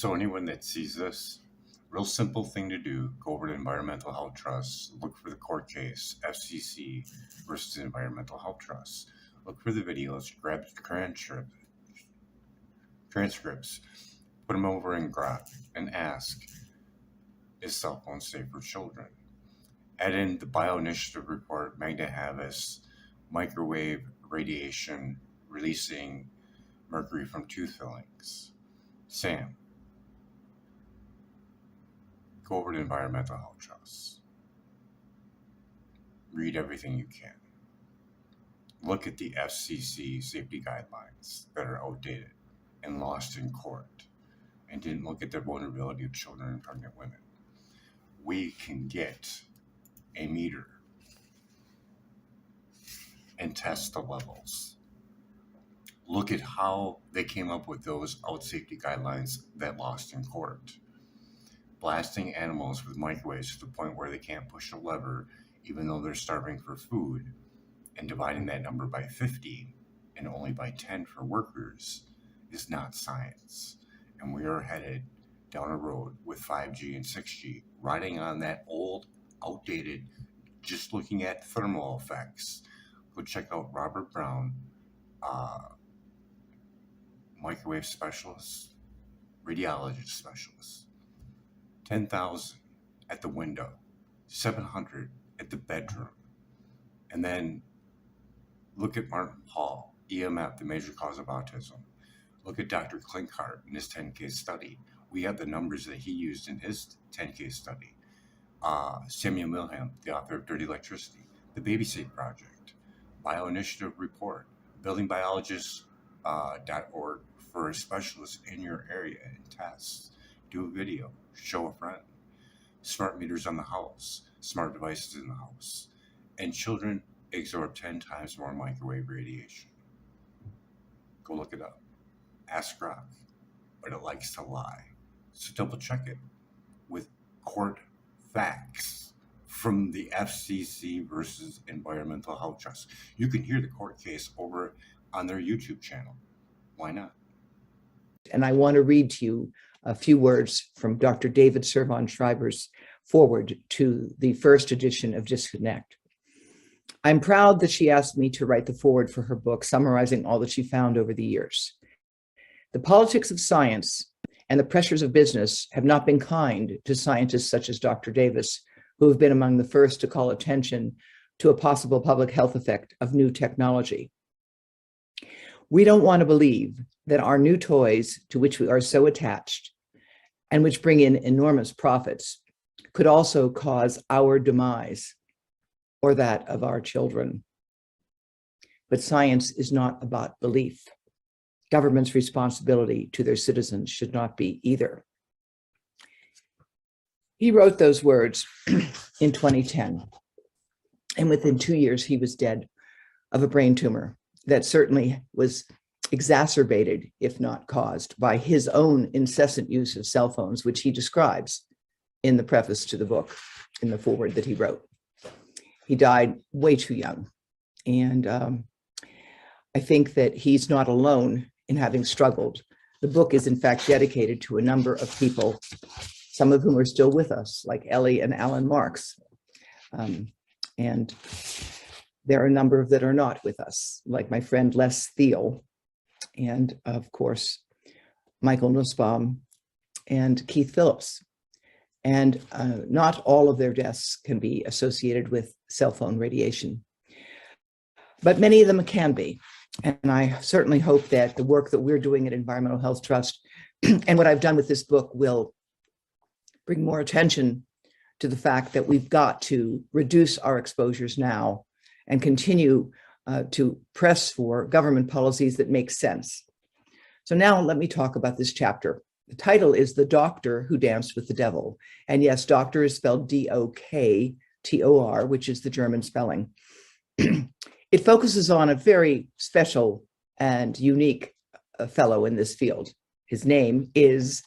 So anyone that sees this, real simple thing to do, go over to Environmental Health Trust, look for the court case, FCC versus Environmental Health Trust. Look for the videos, grab transcripts, put them over in Grok, and ask, is cell phone safe for children? Add in the bioinitiative report, Magna Havas, microwave radiation releasing mercury from tooth fillings. Sam, go over to Environmental Health Trust. Read everything you can. Look at the FCC safety guidelines that are outdated and lost in court, and didn't look at the vulnerability of children and pregnant women. We can get a meter and test the levels. Look at how they came up with those out safety guidelines that lost in court. Blasting animals with microwaves to the point where they can't push a lever even though they're starving for food, and dividing that number by 50 and only by 10 for workers is not science. And we are headed down a road with 5G and 6G, riding on that old, outdated, just looking at thermal effects. Go check out Robert Brown, microwave specialist, radiologist specialist. 10,000 at the window, 700 at the bedroom. And then look at Martin Hall, EMF, the major cause of autism. Look at Dr. Klinkhart in his 10-case study. We have the numbers that he used in his 10-case study. Samuel Milham, the author of Dirty Electricity, the Babysit Project, Bioinitiative Report, buildingbiologists.org for a specialist in your area and tests. Do a video, show a friend. Smart meters on the house, smart devices in the house. And children absorb 10 times more microwave radiation. Go look it up. Ask Grok, but it likes to lie. So double check it with court facts from the FCC versus Environmental Health Trust. You can hear the court case over on their YouTube channel. Why not? And I want to read to you a few words from Dr. David Servan-Schreiber's foreword to the first edition of Disconnect. I'm proud that she asked me to write the foreword for her book, summarizing all that she found over the years. The politics of science and the pressures of business have not been kind to scientists such as Dr. Davis, who have been among the first to call attention to a possible public health effect of new technology. We don't want to believe that our new toys, to which we are so attached and which bring in enormous profits, could also cause our demise or that of our children. But science is not about belief. Government's responsibility to their citizens should not be either. He wrote those words in 2010, and within 2 years, he was dead of a brain tumor that certainly was exacerbated, if not caused, by his own incessant use of cell phones, which he describes in the preface to the book, in the foreword that he wrote. He died way too young. And I think that he's not alone in having struggled. The book is in fact dedicated to a number of people, some of whom are still with us, like Ellie and Alan Marks. And there are a number that are not with us, like my friend Les Thiel, and of course, Michael Nussbaum and Keith Phillips. And not all of their deaths can be associated with cell phone radiation, but many of them can be. And I certainly hope that the work that we're doing at Environmental Health Trust and what I've done with this book will bring more attention to the fact that we've got to reduce our exposures now and continue to press for government policies that make sense. So now let me talk about this chapter. The title is The Doctor Who Danced with the Devil. And yes, doctor is spelled D-O-K-T-O-R, which is the German spelling. It focuses on a very special and unique fellow in this field. His name is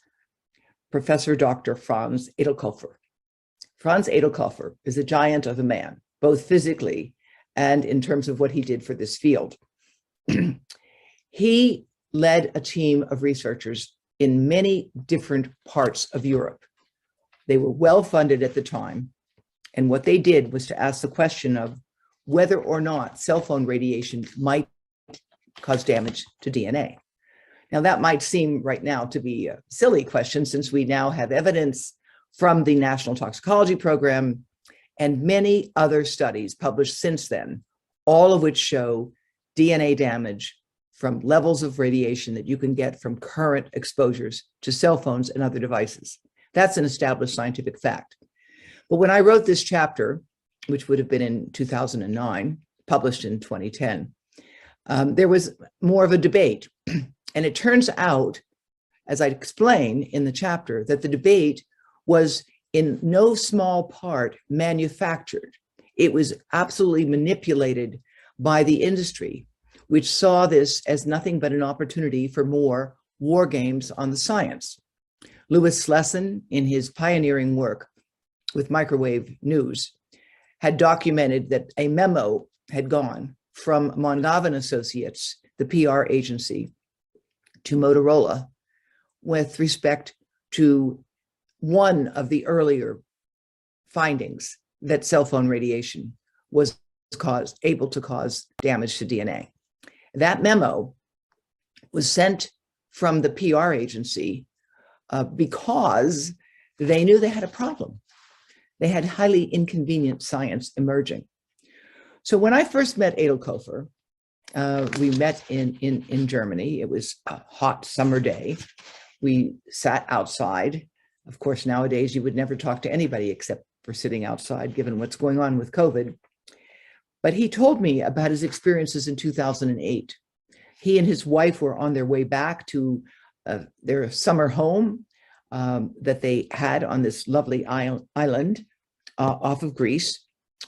Professor Dr. Franz Edelkoffer. Franz Edelkoffer is a giant of a man, both physically and in terms of what he did for this field. He led a team of researchers in many different parts of Europe. They were well funded at the time. And what they did was to ask the question of whether or not cell phone radiation might cause damage to DNA. Now, that might seem right now to be a silly question, since we now have evidence from the National Toxicology Program and many other studies published since then, all of which show DNA damage from levels of radiation that you can get from current exposures to cell phones and other devices. That's an established scientific fact. But when I wrote this chapter, which would have been in 2009, published in 2010, there was more of a debate. And it turns out, as I explain in the chapter, that the debate was in no small part manufactured. It was absolutely manipulated by the industry, which saw this as nothing but an opportunity for more war games on the science. Louis Slesson, in his pioneering work with microwave news, had documented that a memo had gone from Mondavi Associates, the PR agency, to Motorola with respect to one of the earlier findings that cell phone radiation was able to cause damage to DNA. That memo was sent from the PR agency because they knew they had a problem. They had highly inconvenient science emerging. So when I first met Edelkofer, we met in Germany. It was a hot summer day. We sat outside. Of course, nowadays you would never talk to anybody except for sitting outside, given what's going on with COVID. But he told me about his experiences in 2008. He and his wife were on their way back to their summer home that they had on this lovely island off of Greece.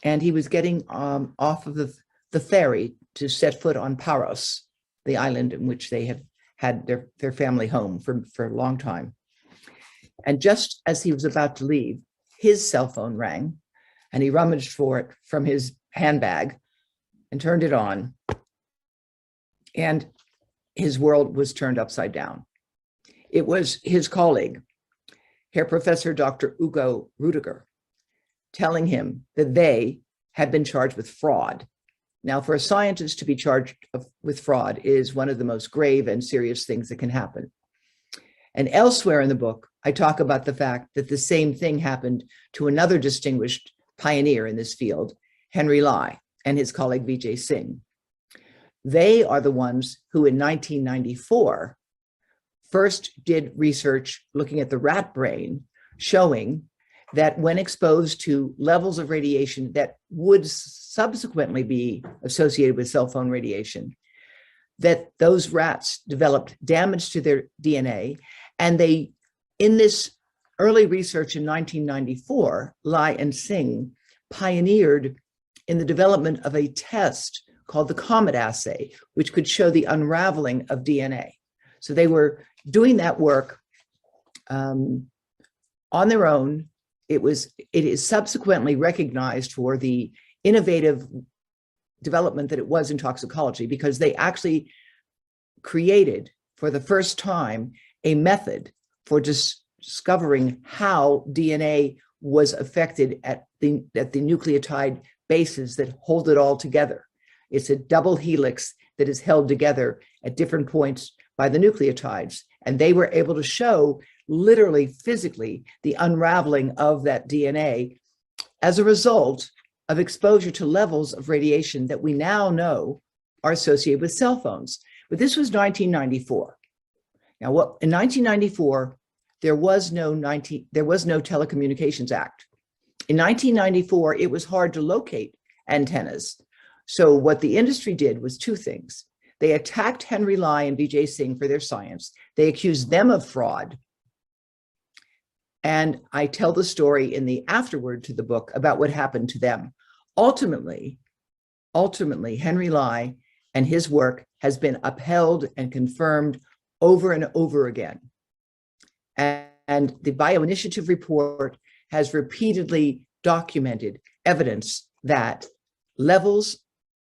And he was getting off of the ferry to set foot on Paros, the island in which they have had their family home for a long time. And just as he was about to leave, his cell phone rang, and he rummaged for it from his handbag and turned it on. And his world was turned upside down. It was his colleague, Herr Professor Dr. Ugo Rudiger, telling him that they had been charged with fraud. Now, for a scientist to be charged with fraud is one of the most grave and serious things that can happen. And elsewhere in the book, I talk about the fact that the same thing happened to another distinguished pioneer in this field, Henry Lai, and his colleague Vijay Singh. They are the ones who in 1994 first did research looking at the rat brain, showing that when exposed to levels of radiation that would subsequently be associated with cell phone radiation, that those rats developed damage to their DNA. And they, in this early research in 1994, Lai and Singh pioneered in the development of a test called the Comet assay, which could show the unraveling of DNA. So they were doing that work on their own. It is subsequently recognized for the innovative development that it was in toxicology, because they actually created for the first time a method for discovering how DNA was affected at the nucleotide bases that hold it all together. It's a double helix that is held together at different points by the nucleotides. And they were able to show literally physically the unraveling of that DNA as a result of exposure to levels of radiation that we now know are associated with cell phones. But this was 1994. Now, in 1994, there was no Telecommunications Act. In 1994, it was hard to locate antennas. So what the industry did was two things. They attacked Henry Lai and Vijay Singh for their science. They accused them of fraud. And I tell the story in the afterword to the book about what happened to them. Ultimately, Henry Lai and his work has been upheld and confirmed over and over again. And the Bioinitiative report has repeatedly documented evidence that levels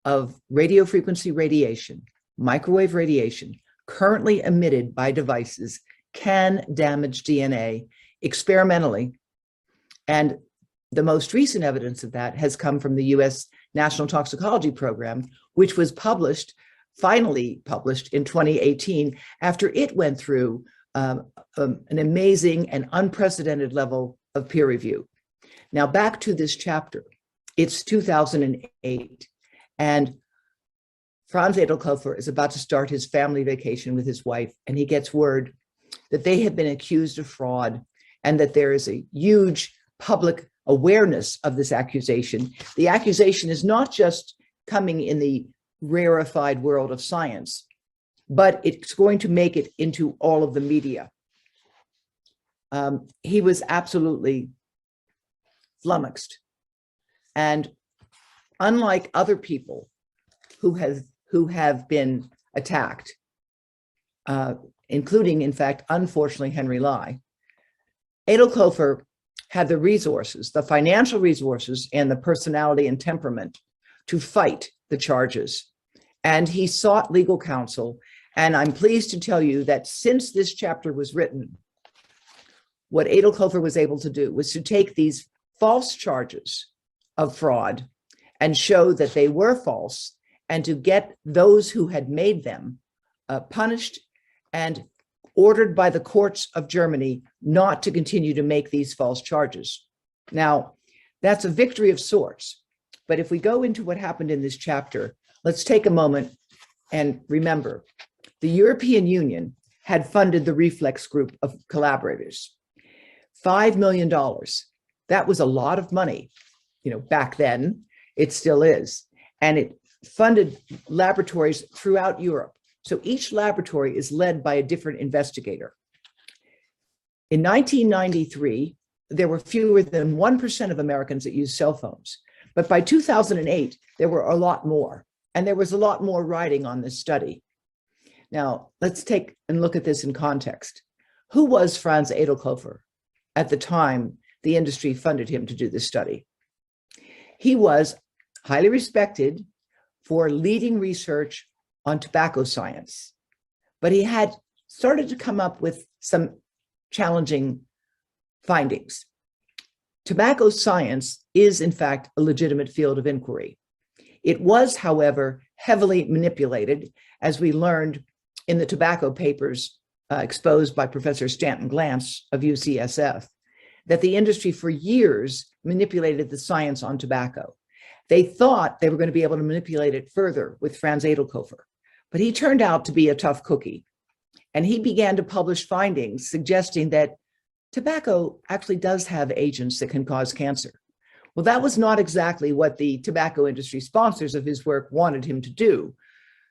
of radio frequency radiation, microwave radiation, currently emitted by devices can damage DNA experimentally. And the most recent evidence of that has come from the US National Toxicology Program, which was finally published in 2018, after it went through an amazing and unprecedented level of peer review. Now, back to this chapter. It's 2008, and Franz Edelkofer is about to start his family vacation with his wife, and he gets word that they have been accused of fraud and that there is a huge public awareness of this accusation. The accusation is not just coming in the rarefied world of science, but it's going to make it into all of the media. He was absolutely flummoxed. And unlike other people who have been attacked, including, in fact, unfortunately, Henry Lai, Edelkofer had the resources, the financial resources, and the personality and temperament to fight the charges. And he sought legal counsel. And I'm pleased to tell you that since this chapter was written, what Edelkofer was able to do was to take these false charges of fraud and show that they were false, and to get those who had made them punished and ordered by the courts of Germany not to continue to make these false charges. Now, that's a victory of sorts. But if we go into what happened in this chapter, let's take a moment and remember, the European Union had funded the Reflex group of collaborators. $5 million. That was a lot of money. Back then, it still is. And it funded laboratories throughout Europe. So each laboratory is led by a different investigator. In 1993, there were fewer than 1% of Americans that used cell phones. But by 2008, there were a lot more. And there was a lot more writing on this study. Now, let's take and look at this in context. Who was Franz Edelkofer at the time the industry funded him to do this study? He was highly respected for leading research on tobacco science, but he had started to come up with some challenging findings. Tobacco science is, in fact, a legitimate field of inquiry. It was, however, heavily manipulated, as we learned in the tobacco papers exposed by Professor Stanton Glantz of UCSF, that the industry for years manipulated the science on tobacco. They thought they were going to be able to manipulate it further with Franz Edelkofer, but he turned out to be a tough cookie. And he began to publish findings suggesting that tobacco actually does have agents that can cause cancer. Well, that was not exactly what the tobacco industry sponsors of his work wanted him to do.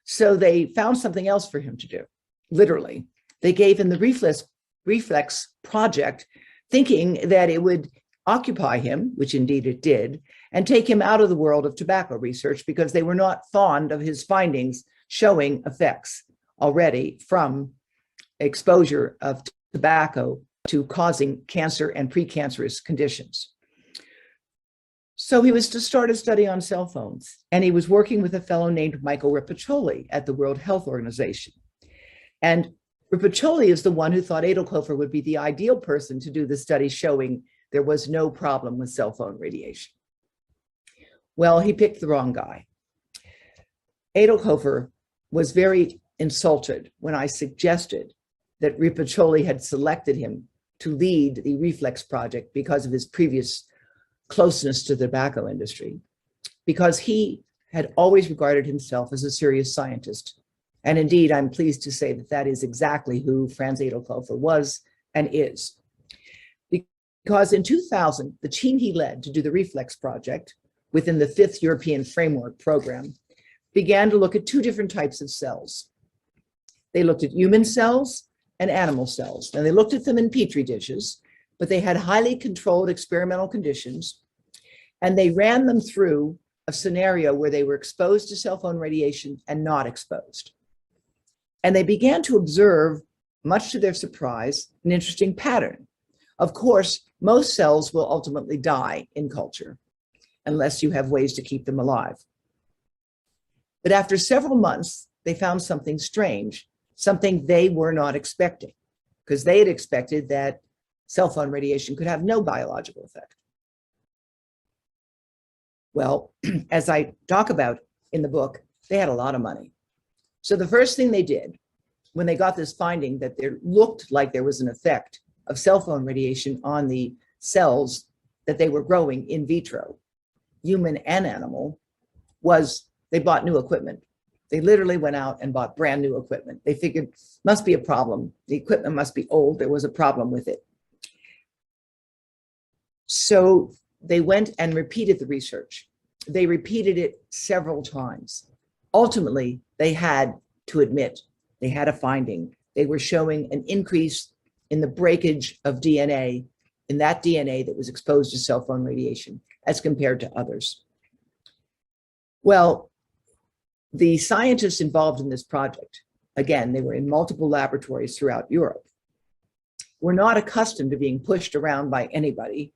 So they found something else for him to do, literally. They gave him the Reflex project, thinking that it would occupy him, which indeed it did, and take him out of the world of tobacco research because they were not fond of his findings showing effects already from exposure of tobacco to causing cancer and precancerous conditions. So he was to start a study on cell phones, and he was working with a fellow named Michael Ripaccioli at the World Health Organization. And Ripaccioli is the one who thought Edelkofer would be the ideal person to do the study showing there was no problem with cell phone radiation. Well, he picked the wrong guy. Edelkofer was very insulted when I suggested that Ripaccioli had selected him to lead the Reflex project because of his previous closeness to the tobacco industry, because he had always regarded himself as a serious scientist. And indeed, I'm pleased to say that that is exactly who Franz Edelkofer was and is. Because in 2000, the team he led to do the Reflex project within the 5th European Framework Program began to look at two different types of cells. They looked at human cells and animal cells. And they looked at them in petri dishes, but they had highly controlled experimental conditions. And they ran them through a scenario where they were exposed to cell phone radiation and not exposed. And they began to observe, much to their surprise, an interesting pattern. Of course, most cells will ultimately die in culture unless you have ways to keep them alive. But after several months, they found something strange, something they were not expecting. because they had expected that cell phone radiation could have no biological effect. Well, as I talk about in the book, they had a lot of money. So the first thing they did when they got this finding that there looked like there was an effect of cell phone radiation on the cells that they were growing in vitro, human and animal, was they bought new equipment. They literally went out and bought brand new equipment. They figured must be a problem. The equipment must be old. There was a problem with it. So they went and repeated the research. They repeated it several times. Ultimately, they had to admit they had a finding. They were showing an increase in the breakage of DNA, in that DNA that was exposed to cell phone radiation as compared to others. Well, the scientists involved in this project, again, they were in multiple laboratories throughout Europe, were not accustomed to being pushed around by anybody.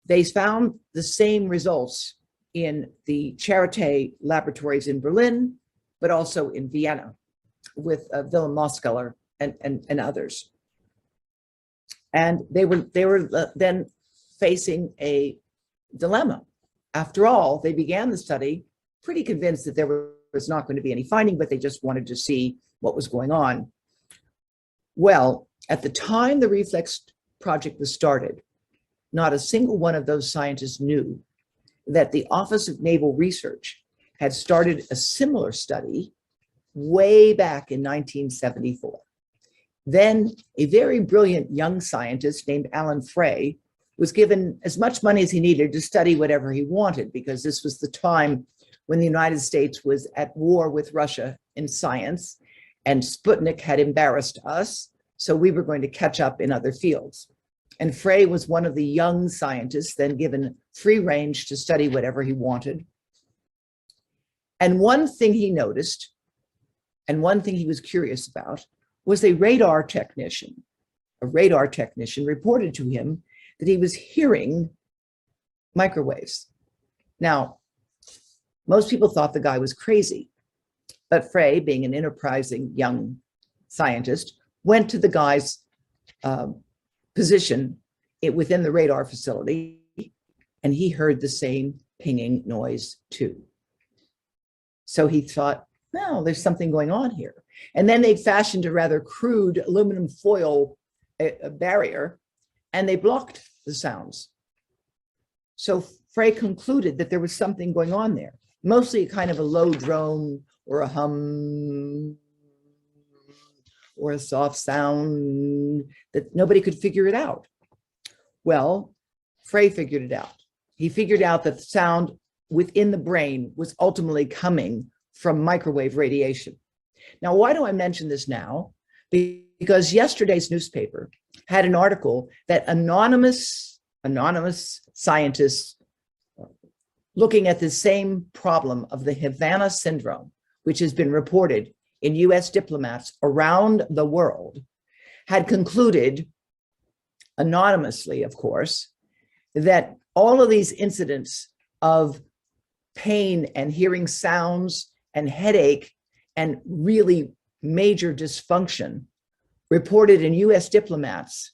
They found the same results in the Charité laboratories in Berlin, but also in Vienna with Wilhelm Moskeller and others. And they were then facing a dilemma. After all, they began the study pretty convinced that there was not going to be any finding, but they just wanted to see what was going on. Well, at the time the reflex project was started, not a single one of those scientists knew that the Office of Naval Research had started a similar study way back in 1974. Then a very brilliant young scientist named Alan Frey was given as much money as he needed to study whatever he wanted, because this was the time when the United States was at war with Russia in science, and Sputnik had embarrassed us, so we were going to catch up in other fields. And Frey was one of the young scientists then given free range to study whatever he wanted. And one thing he noticed, and one thing he was curious about, was a radar technician. A radar technician reported to him that he was hearing microwaves. Now, most people thought the guy was crazy, but Frey, being an enterprising young scientist, went to the guy's position within the radar facility, and he heard the same pinging noise too. So he thought, no, there's something going on here. And then they fashioned a rather crude aluminum foil barrier, and they blocked the sounds. So Frey concluded that there was something going on there, mostly a kind of a low drone or a hum or a soft sound that nobody could figure it out. Well, Frey figured it out. He figured out that the sound within the brain was ultimately coming from microwave radiation. Now, why do I mention this now? Because yesterday's newspaper had an article that anonymous scientists looking at the same problem of the Havana syndrome, which has been reported in US diplomats around the world, had concluded, anonymously, of course, that all of these incidents of pain and hearing sounds and headache and really major dysfunction reported in US diplomats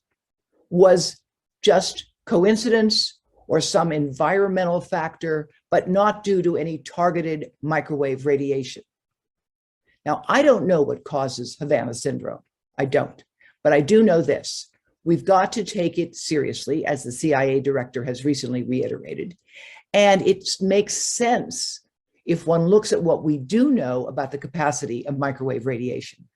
was just coincidence or some environmental factor, but not due to any targeted microwave radiation. Now, I don't know what causes Havana syndrome. I don't, but I do know this. We've got to take it seriously, as the CIA director has recently reiterated. And it makes sense if one looks at what we do know about the capacity of microwave radiation,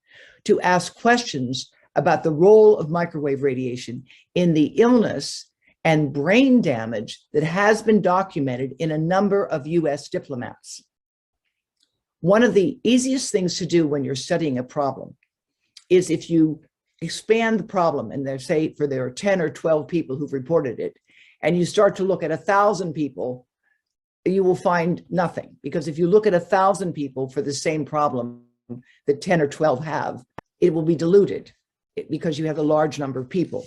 to ask questions about the role of microwave radiation in the illness and brain damage that has been documented in a number of US diplomats. One of the easiest things to do when you're studying a problem is if you expand the problem, and there are 10 or 12 people who've reported it, and you start to look at 1,000 people, you will find nothing. Because if you look at 1,000 people for the same problem that 10 or 12 have, it will be diluted because you have a large number of people.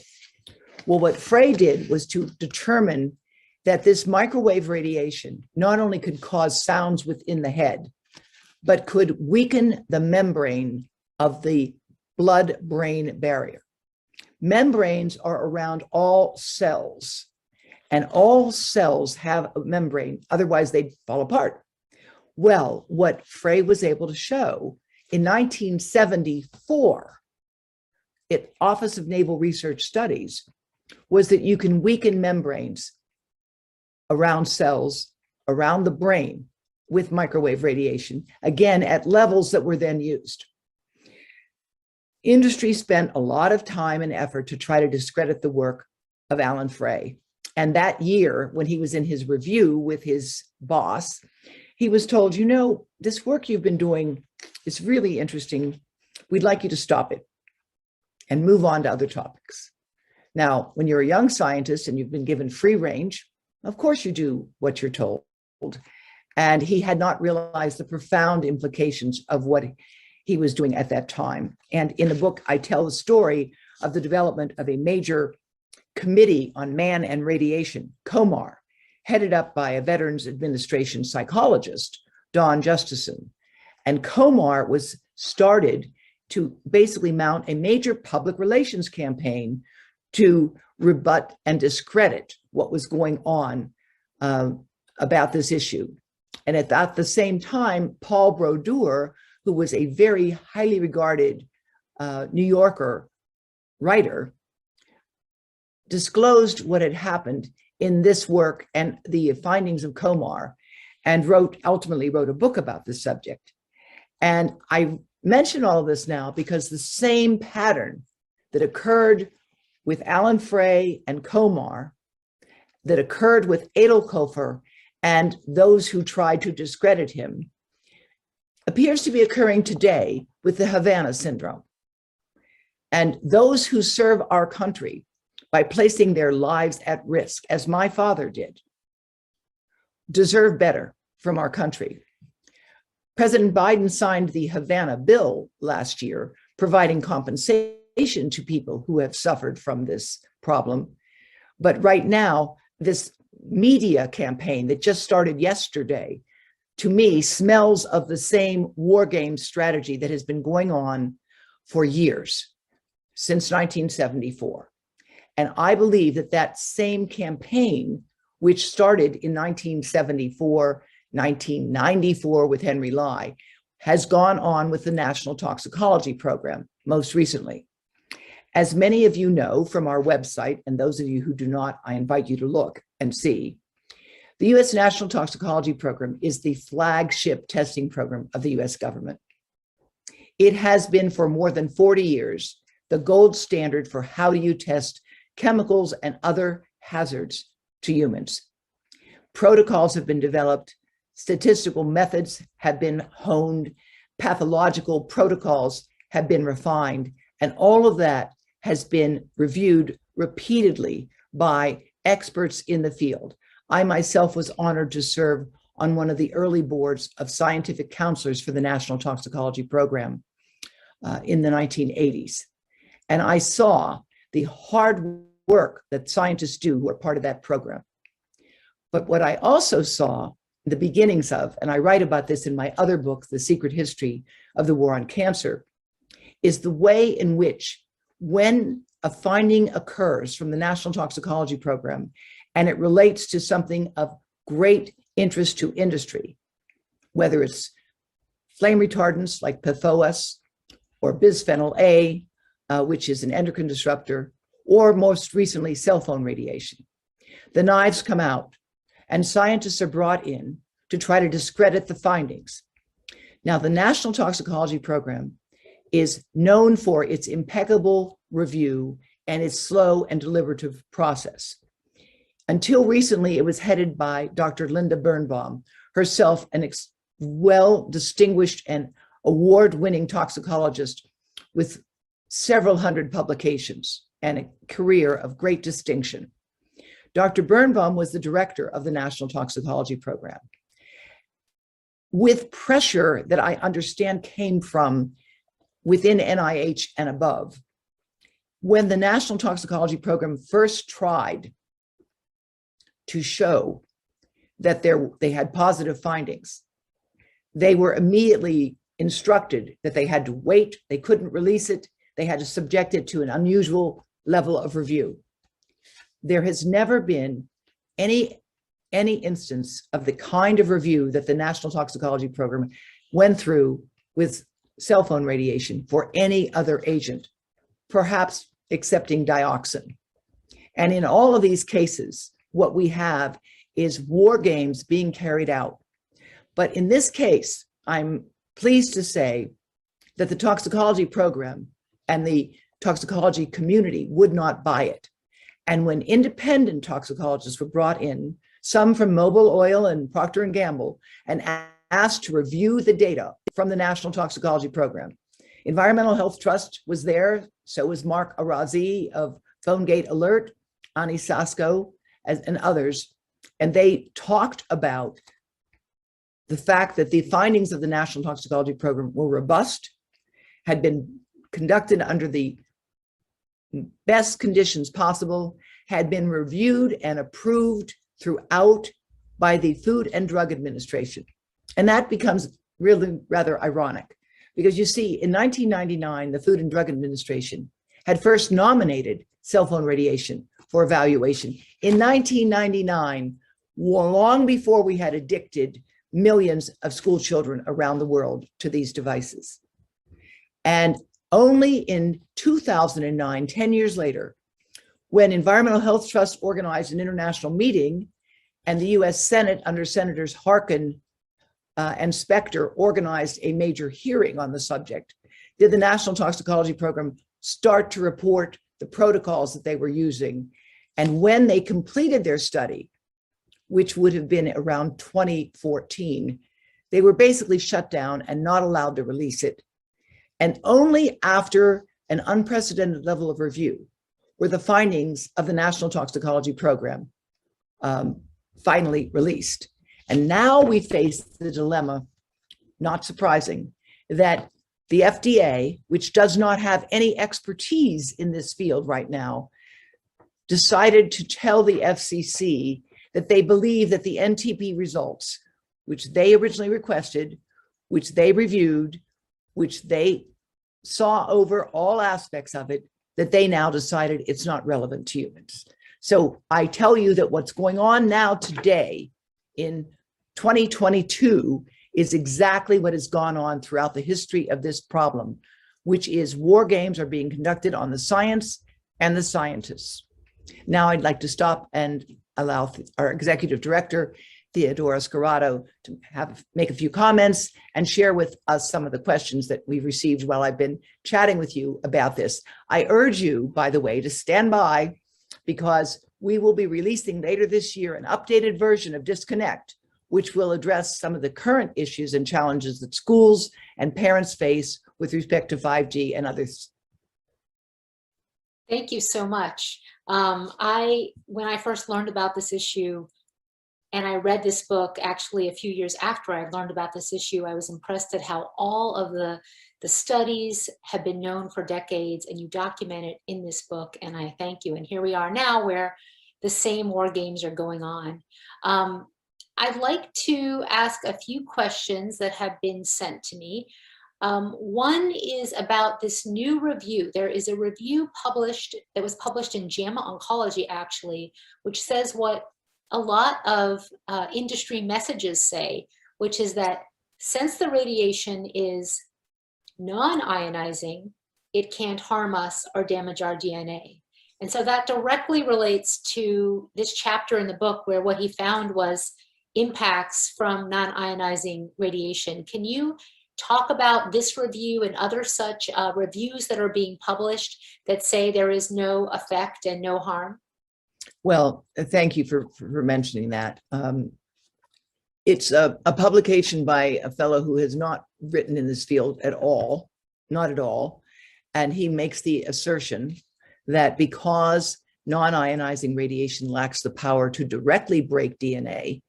Well, what Frey did was to determine that this microwave radiation not only could cause sounds within the head, but could weaken the membrane of the blood-brain barrier. Membranes are around all cells, and all cells have a membrane, otherwise they'd fall apart. Well, what Frey was able to show in 1974 at Office of Naval Research Studies was that you can weaken membranes around cells, around the brain with microwave radiation, again, at levels that were then used. Industry spent a lot of time and effort to try to discredit the work of Alan Frey. And that year, when he was in his review with his boss, he was told, you know, this work you've been doing is really interesting. We'd like you to stop it and move on to other topics. Now, when you're a young scientist and you've been given free range, of course you do what you're told. And he had not realized the profound implications of what he was doing at that time. And in the book, I tell the story of the development of a major committee on man and radiation, COMAR, headed up by a Veterans Administration psychologist, Don Justison. And COMAR was started to basically mount a major public relations campaign to rebut and discredit what was going on about this issue. And at the same time, Paul Brodeur, who was a very highly regarded New Yorker writer, disclosed what had happened in this work and the findings of COMAR, and ultimately wrote a book about this subject. And I mention all of this now because the same pattern that occurred with Alan Frey and COMAR, that occurred with Edelhofer and those who tried to discredit him, appears to be occurring today with the Havana syndrome. And those who serve our country by placing their lives at risk, as my father did, deserve better from our country. President Biden signed the Havana bill last year, providing compensation to people who have suffered from this problem. But right now, this media campaign that just started yesterday, to me, smells of the same war game strategy that has been going on for years, since 1974. And I believe that that same campaign, which started in 1974, 1994 with Henry Lai, has gone on with the National Toxicology Program most recently. As many of you know from our website, and those of you who do not, I invite you to look and see, the U.S. National Toxicology Program is the flagship testing program of the U.S. government. It has been for more than 40 years the gold standard for how do you test chemicals and other hazards to humans. Protocols have been developed, statistical methods have been honed, pathological protocols have been refined, and all of that has been reviewed repeatedly by experts in the field. I myself was honored to serve on one of the early boards of scientific counselors for the National Toxicology Program in the 1980s. And I saw the hard work that scientists do who are part of that program. But what I also saw the beginnings of, and I write about this in my other book, The Secret History of the War on Cancer, is the way in which when a finding occurs from the National Toxicology Program and it relates to something of great interest to industry, whether it's flame retardants like PFOS or bisphenol A, which is an endocrine disruptor, or most recently, cell phone radiation. The knives come out and scientists are brought in to try to discredit the findings. Now, the National Toxicology Program is known for its impeccable review and its slow and deliberative process. Until recently, it was headed by Dr. Linda Birnbaum, herself an well-distinguished and award-winning toxicologist with several hundred publications and a career of great distinction. Dr. Birnbaum was the director of the National Toxicology Program. With pressure that I understand came from within NIH and above, when the National Toxicology Program first tried to show that they had positive findings, they were immediately instructed that they had to wait, they couldn't release it they had to subject it to an unusual level of review. There has never been any instance of the kind of review that the National Toxicology Program went through with cell phone radiation for any other agent, perhaps excepting dioxin. And in all of these cases, what we have is war games being carried out. But in this case, I'm pleased to say that the toxicology program and the toxicology community would not buy it. And when independent toxicologists were brought in, some from Mobil Oil and Procter & Gamble, and asked to review the data from the National Toxicology Program, Environmental Health Trust was there, so was Mark Arazi of PhoneGate Alert, Ani Sasko, and others. And they talked about the fact that the findings of the National Toxicology Program were robust, had been conducted under the best conditions possible, had been reviewed and approved throughout by the Food and Drug Administration. And that becomes really rather ironic, because you see, in 1999, the Food and Drug Administration had first nominated cell phone radiation for evaluation. In 1999, long before we had addicted millions of school children around the world to these devices. And only in 2009, 10 years later, when Environmental Health Trust organized an international meeting and the US Senate under Senators Harkin and Specter organized a major hearing on the subject, did the National Toxicology Program start to report the protocols that they were using. And when they completed their study, which would have been around 2014, they were basically shut down and not allowed to release it. And only after an unprecedented level of review were the findings of the National Toxicology Program finally released. And now we face the dilemma, not surprising, that the FDA, which does not have any expertise in this field right now, decided to tell the FCC that they believe that the NTP results, which they originally requested, which they reviewed, which they saw over all aspects of it, that they now decided it's not relevant to humans. So I tell you that what's going on now today in 2022 is exactly what has gone on throughout the history of this problem, which is war games are being conducted on the science and the scientists. Now I'd like to stop and allow our executive director, Theodora Scarrato, to make a few comments and share with us some of the questions that we've received while I've been chatting with you about this. I urge you, by the way, to stand by, because we will be releasing later this year an updated version of Disconnect, which will address some of the current issues and challenges that schools and parents face with respect to 5G and others. Thank you so much. When I first learned about this issue, and I read this book actually a few years after I learned about this issue, I was impressed at how all of the studies have been known for decades, and you document it in this book, and I thank you. And here we are now where the same war games are going on. I'd like to ask a few questions that have been sent to me. One is about this new review. There is a review that was published in JAMA Oncology, actually, which says what a lot of industry messages say, which is that since the radiation is non-ionizing, it can't harm us or damage our DNA. And so that directly relates to this chapter in the book where what he found was impacts from non-ionizing radiation. Can you talk about this review and other such reviews that are being published that say there is no effect and no harm? Well, thank you for mentioning that. It's a publication by a fellow who has not written in this field at all, not at all. And he makes the assertion that because non-ionizing radiation lacks the power to directly break DNA,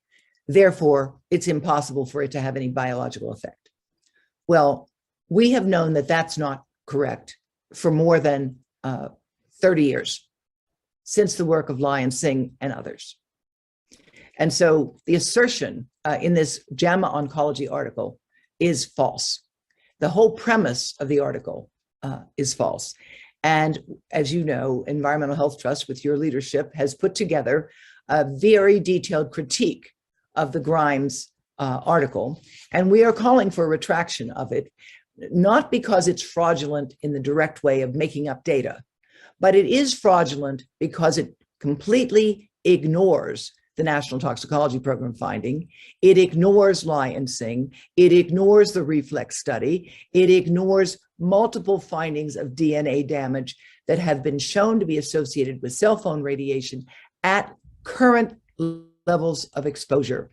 therefore it's impossible for it to have any biological effect. Well, we have known that that's not correct for more than 30 years, since the work of Lai and Singh and others. And so the assertion in this JAMA Oncology article is false. The whole premise of the article is false. And as you know, Environmental Health Trust, with your leadership, has put together a very detailed critique of the Grimes article. And we are calling for a retraction of it, not because it's fraudulent in the direct way of making up data, but it is fraudulent because it completely ignores the National Toxicology Program finding. It ignores Lyonsing. It ignores the reflex study. It ignores multiple findings of DNA damage that have been shown to be associated with cell phone radiation at current levels of exposure.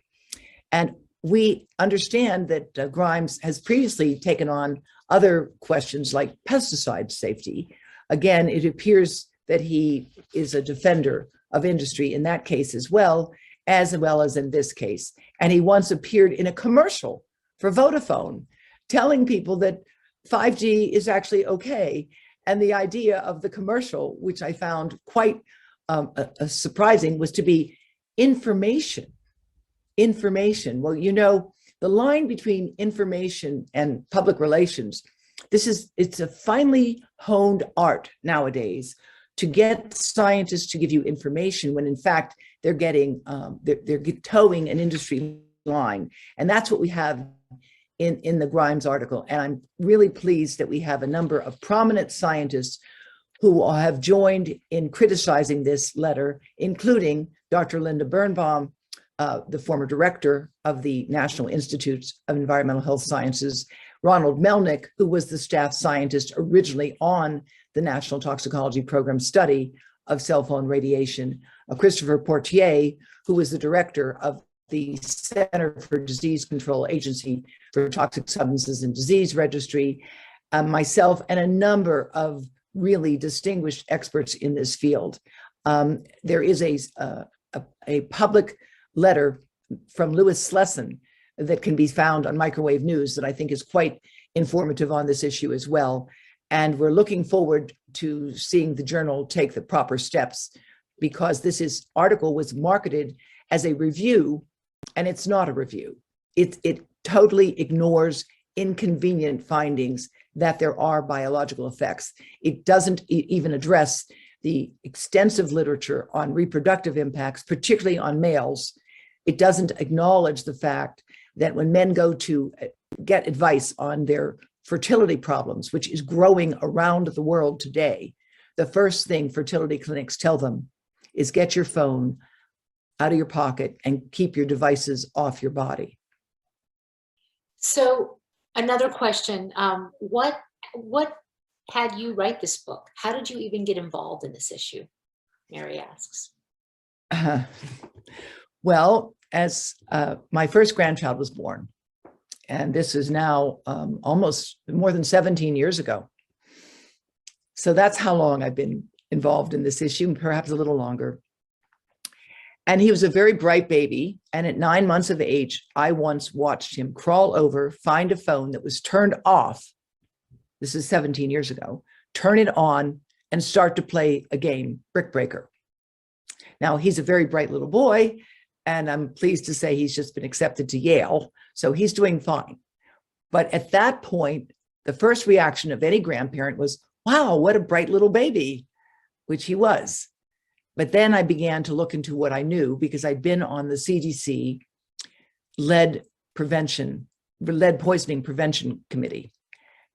And we understand that Grimes has previously taken on other questions like pesticide safety. Again, it appears that he is a defender of industry in that case as well as in this case. And he once appeared in a commercial for Vodafone telling people that 5G is actually okay. And the idea of the commercial, which I found quite surprising, was to be information. Well, you know, the line between information and public relations, it's a finely honed art nowadays to get scientists to give you information when in fact they're getting, they're towing an industry line. And that's what we have in the Grimes article. And I'm really pleased that we have a number of prominent scientists who have joined in criticizing this letter, including Dr. Linda Birnbaum, the former director of the National Institutes of Environmental Health Sciences, Ronald Melnick, who was the staff scientist originally on the National Toxicology Program study of cell phone radiation, Christopher Portier, who was the director of the Center for Disease Control Agency for Toxic Substances and Disease Registry, myself, and a number of really distinguished experts in this field. There is a public letter from Louis Slesson that can be found on Microwave News that I think is quite informative on this issue as well. And we're looking forward to seeing the journal take the proper steps, because this article was marketed as a review, and it's not a review. It totally ignores inconvenient findings that there are biological effects. It doesn't even address the extensive literature on reproductive impacts, particularly on males. It doesn't acknowledge the fact that when men go to get advice on their fertility problems, which is growing around the world today, the first thing fertility clinics tell them is get your phone out of your pocket and keep your devices off your body. So another question, what had you write this book? How did you even get involved in this issue? Mary asks. Well, as my first grandchild was born, and this is now almost more than 17 years ago. So that's how long I've been involved in this issue, perhaps a little longer. And he was a very bright baby. And at 9 months of age, I once watched him crawl over, find a phone that was turned off. This is 17 years ago, turn it on and start to play a game, Brick Breaker. Now, he's a very bright little boy, and I'm pleased to say he's just been accepted to Yale, so he's doing fine. But at that point, the first reaction of any grandparent was, wow, what a bright little baby, which he was. But then I began to look into what I knew, because I'd been on the CDC lead poisoning prevention committee,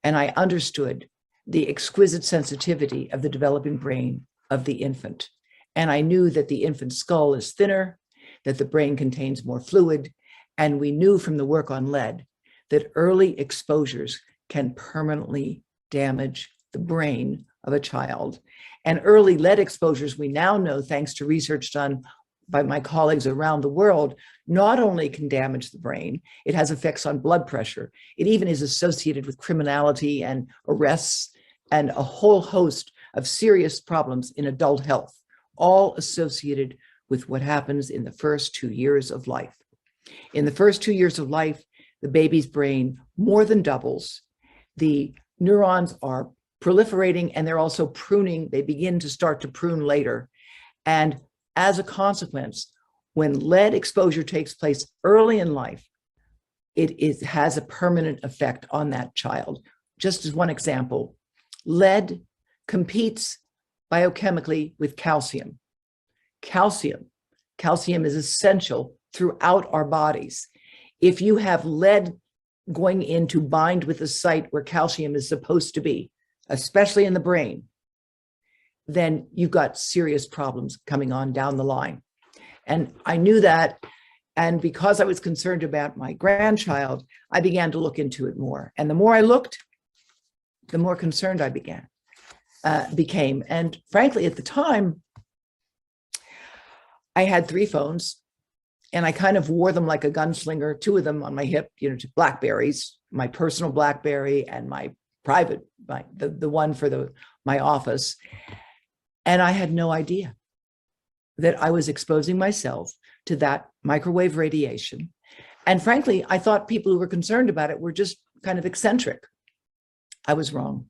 and I understood the exquisite sensitivity of the developing brain of the infant. And I knew that the infant's skull is thinner, that the brain contains more fluid, and we knew from the work on lead that early exposures can permanently damage the brain of a child. And early lead exposures, we now know, thanks to research done by my colleagues around the world, not only can damage the brain, it has effects on blood pressure. It even is associated with criminality and arrests and a whole host of serious problems in adult health, all associated with what happens in the first 2 years of life. In the first 2 years of life, the baby's brain more than doubles. The neurons are proliferating and they're also pruning. They begin to start to prune later. And as a consequence, when lead exposure takes place early in life, it has a permanent effect on that child. Just as one example, Lead competes biochemically with calcium. Calcium is essential throughout our bodies. If you have lead going in to bind with the site where calcium is supposed to be, especially in the brain, then you've got serious problems coming on down the line. And I knew that. And because I was concerned about my grandchild, I began to look into it more. And the more I looked, the more concerned I became. And frankly, at the time, I had 3 phones, and I kind of wore them like a gunslinger, 2 of them on my hip, to Blackberries, my personal Blackberry and my private, the one for my office. And I had no idea that I was exposing myself to that microwave radiation. And frankly, I thought people who were concerned about it were just kind of eccentric. I was wrong.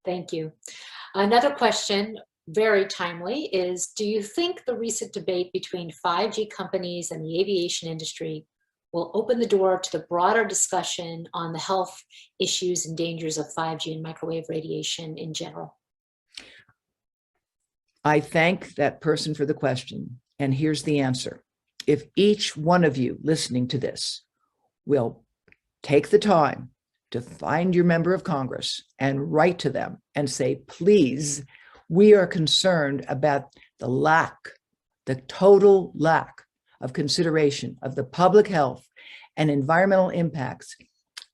Thank you. Another question, very timely, is do you think the recent debate between 5G companies and the aviation industry will open the door to the broader discussion on the health issues and dangers of 5G and microwave radiation in general? I thank that person for the question, and here's the answer. If each one of you listening to this will take the time to find your member of Congress and write to them and say, please, we are concerned about the total lack of consideration of the public health and environmental impacts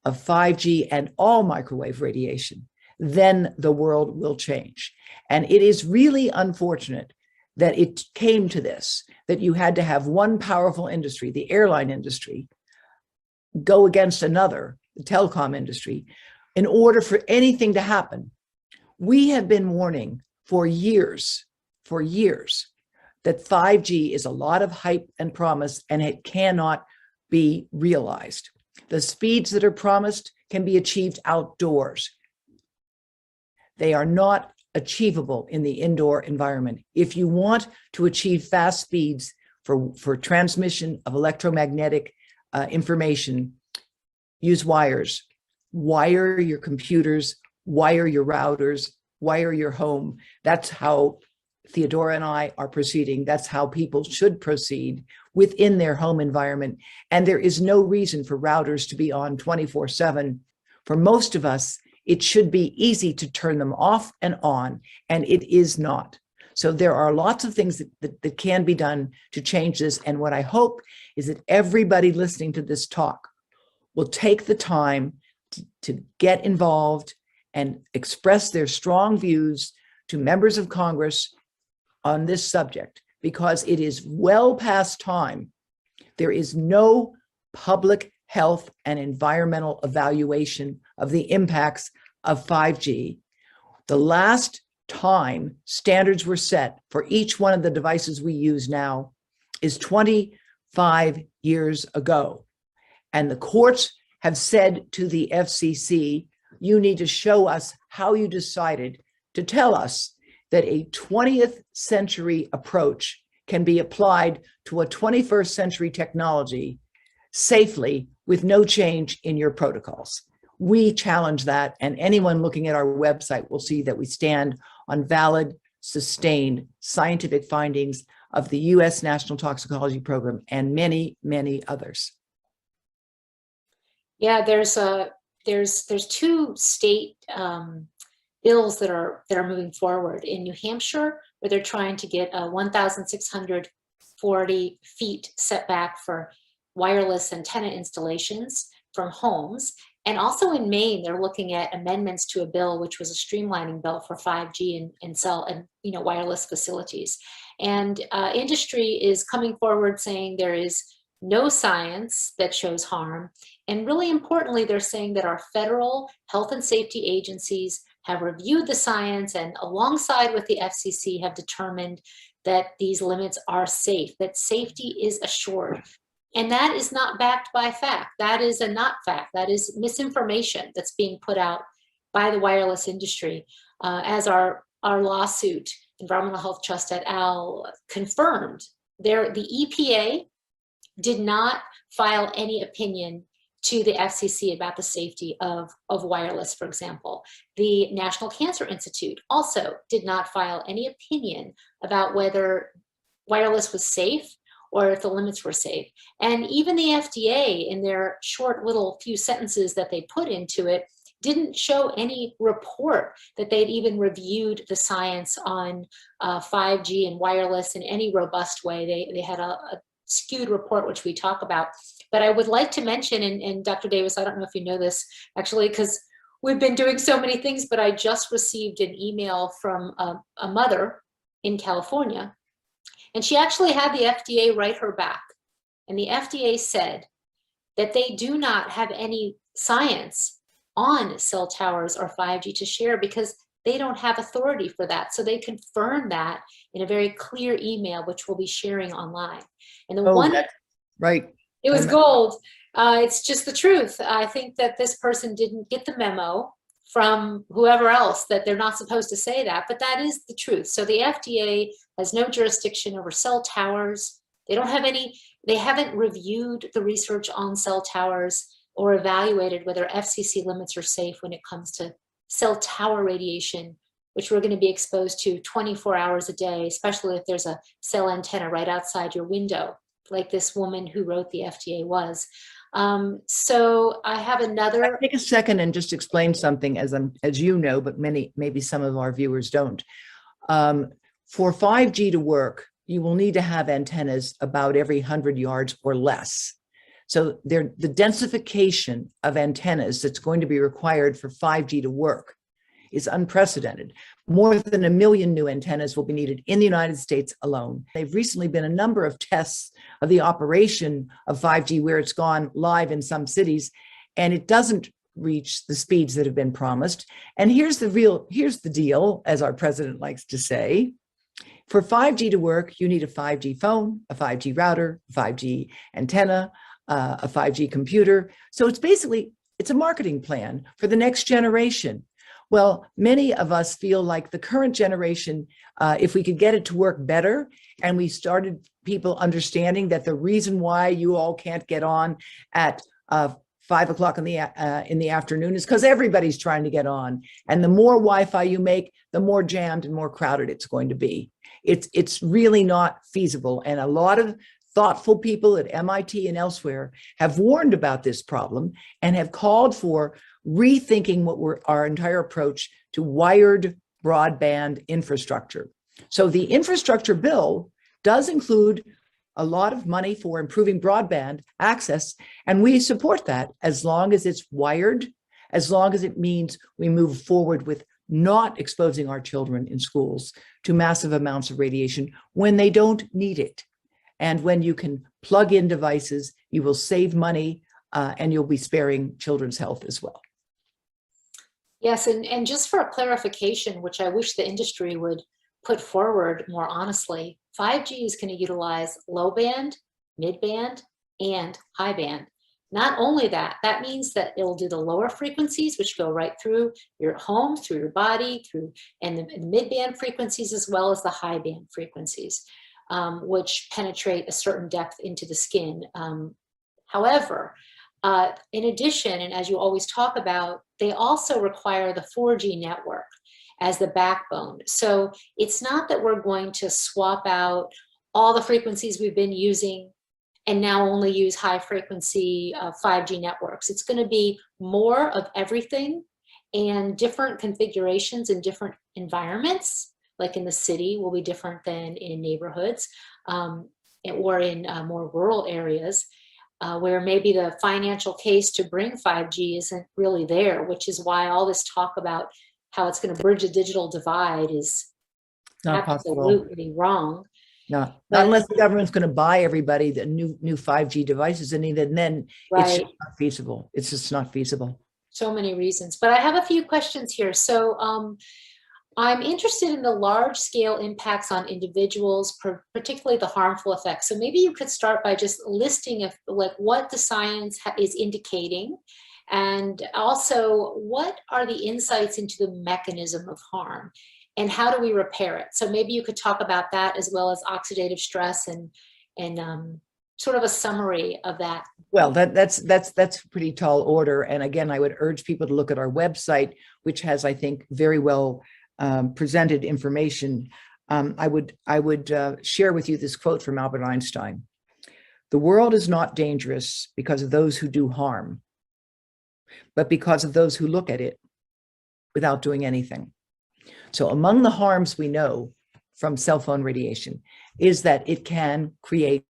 of 5G and all microwave radiation, then the world will change. And it is really unfortunate that it came to this, that you had to have one powerful industry, the airline industry, go against another, the telecom industry, in order for anything to happen. We have been warning for years, that 5G is a lot of hype and promise, and it cannot be realized. The speeds that are promised can be achieved outdoors. They are not achievable in the indoor environment. If you want to achieve fast speeds for transmission of electromagnetic information, use wires. Wire your computers, wire your routers, wire your home. That's how Theodora and I are proceeding. That's how people should proceed within their home environment. And there is no reason for routers to be on 24/7. For most of us, it should be easy to turn them off and on, and it is not. So there are lots of things that can be done to change this. And what I hope is that everybody listening to this talk will take the time to get involved and express their strong views to members of Congress on this subject, because it is well past time. There is no public health and environmental evaluation of the impacts of 5G. The last time standards were set for each one of the devices we use now is 25 years ago. And the courts have said to the FCC, you need to show us how you decided to tell us that a 20th century approach can be applied to a 21st century technology safely with no change in your protocols. We challenge that, and anyone looking at our website will see that we stand on valid, sustained scientific findings of the U.S. National Toxicology Program and many, many others. Yeah, there's 2 state bills that are moving forward in New Hampshire, where they're trying to get a 1,640 feet setback for wireless antenna installations from homes. And also in Maine, they're looking at amendments to a bill, which was a streamlining bill for 5G and cell and wireless facilities. And industry is coming forward saying there is no science that shows harm. And really importantly, they're saying that our federal health and safety agencies have reviewed the science and alongside with the FCC have determined that these limits are safe, that safety is assured. And that is not backed by fact. That is a not fact. That is misinformation that's being put out by the wireless industry. As our lawsuit, Environmental Health Trust et al. Confirmed, the EPA did not file any opinion to the FCC about the safety of wireless, for example. The National Cancer Institute also did not file any opinion about whether wireless was safe or if the limits were safe. And even the FDA, in their short little few sentences that they put into it, didn't show any report that they'd even reviewed the science on 5G and wireless in any robust way. They had a skewed report, which we talk about. But I would like to mention, and Dr. Davis, I don't know if you know this actually, because we've been doing so many things, but I just received an email from a mother in California, and she actually had the FDA write her back. And the FDA said that they do not have any science on cell towers or 5G to share because they don't have authority for that. So they confirmed that in a very clear email, which we'll be sharing online. And the right. It was gold. It's just the truth. I think that this person didn't get the memo from whoever else that they're not supposed to say that, but that is the truth. So the FDA has no jurisdiction over cell towers. They don't have any, they haven't reviewed the research on cell towers or evaluated whether FCC limits are safe when it comes to cell tower radiation, which we're going to be exposed to 24 hours a day, especially if there's a cell antenna right outside your window, like this woman who wrote the FDA was. So I have another. Take a second and just explain something, as you know, but maybe some of our viewers don't. For 5G to work, you will need to have antennas about every 100 yards or less. So the densification of antennas that's going to be required for 5G to work is unprecedented. More than 1 million new antennas will be needed in the United States alone. They've recently been a number of tests of the operation of 5G where it's gone live in some cities, and it doesn't reach the speeds that have been promised. And here's the deal, as our president likes to say. For 5G to work, you need a 5G phone, a 5G router, a 5G antenna, a 5G computer. So it's a marketing plan for the next generation. Well, many of us feel like the current generation, if we could get it to work better, and we started people understanding that the reason why you all can't get on at 5 o'clock in the afternoon is because everybody's trying to get on. And the more Wi-Fi you make, the more jammed and more crowded it's going to be. It's really not feasible. And a lot of thoughtful people at MIT and elsewhere have warned about this problem and have called for rethinking our entire approach to wired broadband infrastructure. So the infrastructure bill does include a lot of money for improving broadband access, and we support that as long as it's wired, as long as it means we move forward with not exposing our children in schools to massive amounts of radiation when they don't need it. And when you can plug in devices, you will save money and you'll be sparing children's health as well. Yes, and just for a clarification, which I wish the industry would put forward more honestly, 5G is going to utilize low band, mid band, and high band. Not only that, that means that it'll do the lower frequencies, which go right through your home, through your body, and the mid-band frequencies, as well as the high band frequencies, which penetrate a certain depth into the skin. However, in addition, and as you always talk about, they also require the 4G network as the backbone. So it's not that we're going to swap out all the frequencies we've been using and now only use high frequency 5G networks. It's going to be more of everything and different configurations in different environments, like in the city will be different than in neighborhoods or in more rural areas where maybe the financial case to bring 5G isn't really there, which is why all this talk about how it's going to bridge the digital divide is not absolutely wrong. Not unless the government's going to buy everybody the new 5G devices, and then right. It's just not feasible. It's just not feasible. So many reasons, but I have a few questions here. So I'm interested in the large scale impacts on individuals, particularly the harmful effects. So maybe you could start by just listing what the science is indicating, and also what are the insights into the mechanism of harm. And how do we repair it? So maybe you could talk about that as well as oxidative stress and sort of a summary of that. Well, that's pretty tall order. And again, I would urge people to look at our website, which has, I think, very well presented information. I would share with you this quote from Albert Einstein. "The world is not dangerous because of those who do harm, but because of those who look at it without doing anything." So among the harms we know from cell phone radiation is that it can create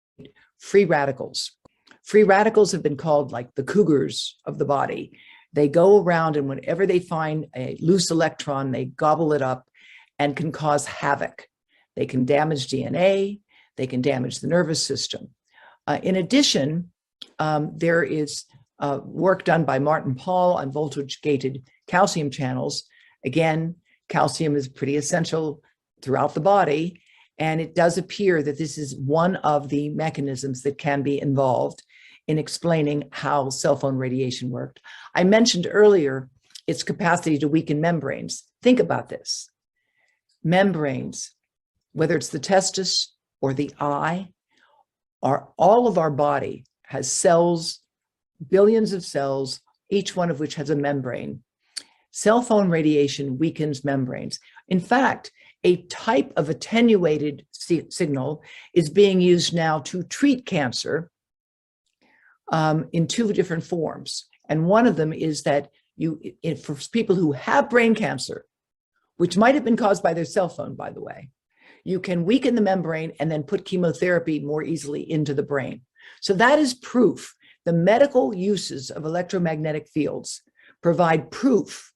free radicals. Free radicals have been called like the cougars of the body. They go around, and whenever they find a loose electron, they gobble it up and can cause havoc. They can damage DNA, they can damage the nervous system. In addition, there is work done by Martin Pall on voltage-gated calcium channels. Again, calcium is pretty essential throughout the body, and it does appear that this is one of the mechanisms that can be involved in explaining how cell phone radiation worked. I mentioned earlier its capacity to weaken membranes. Think about this. Membranes, whether it's the testis or the eye, all of our body has cells, billions of cells, each one of which has a membrane. Cell phone radiation weakens membranes. In fact, a type of attenuated signal is being used now to treat cancer in two different forms. And one of them is that for people who have brain cancer, which might have been caused by their cell phone, by the way, you can weaken the membrane and then put chemotherapy more easily into the brain. So that is proof. The medical uses of electromagnetic fields provide proof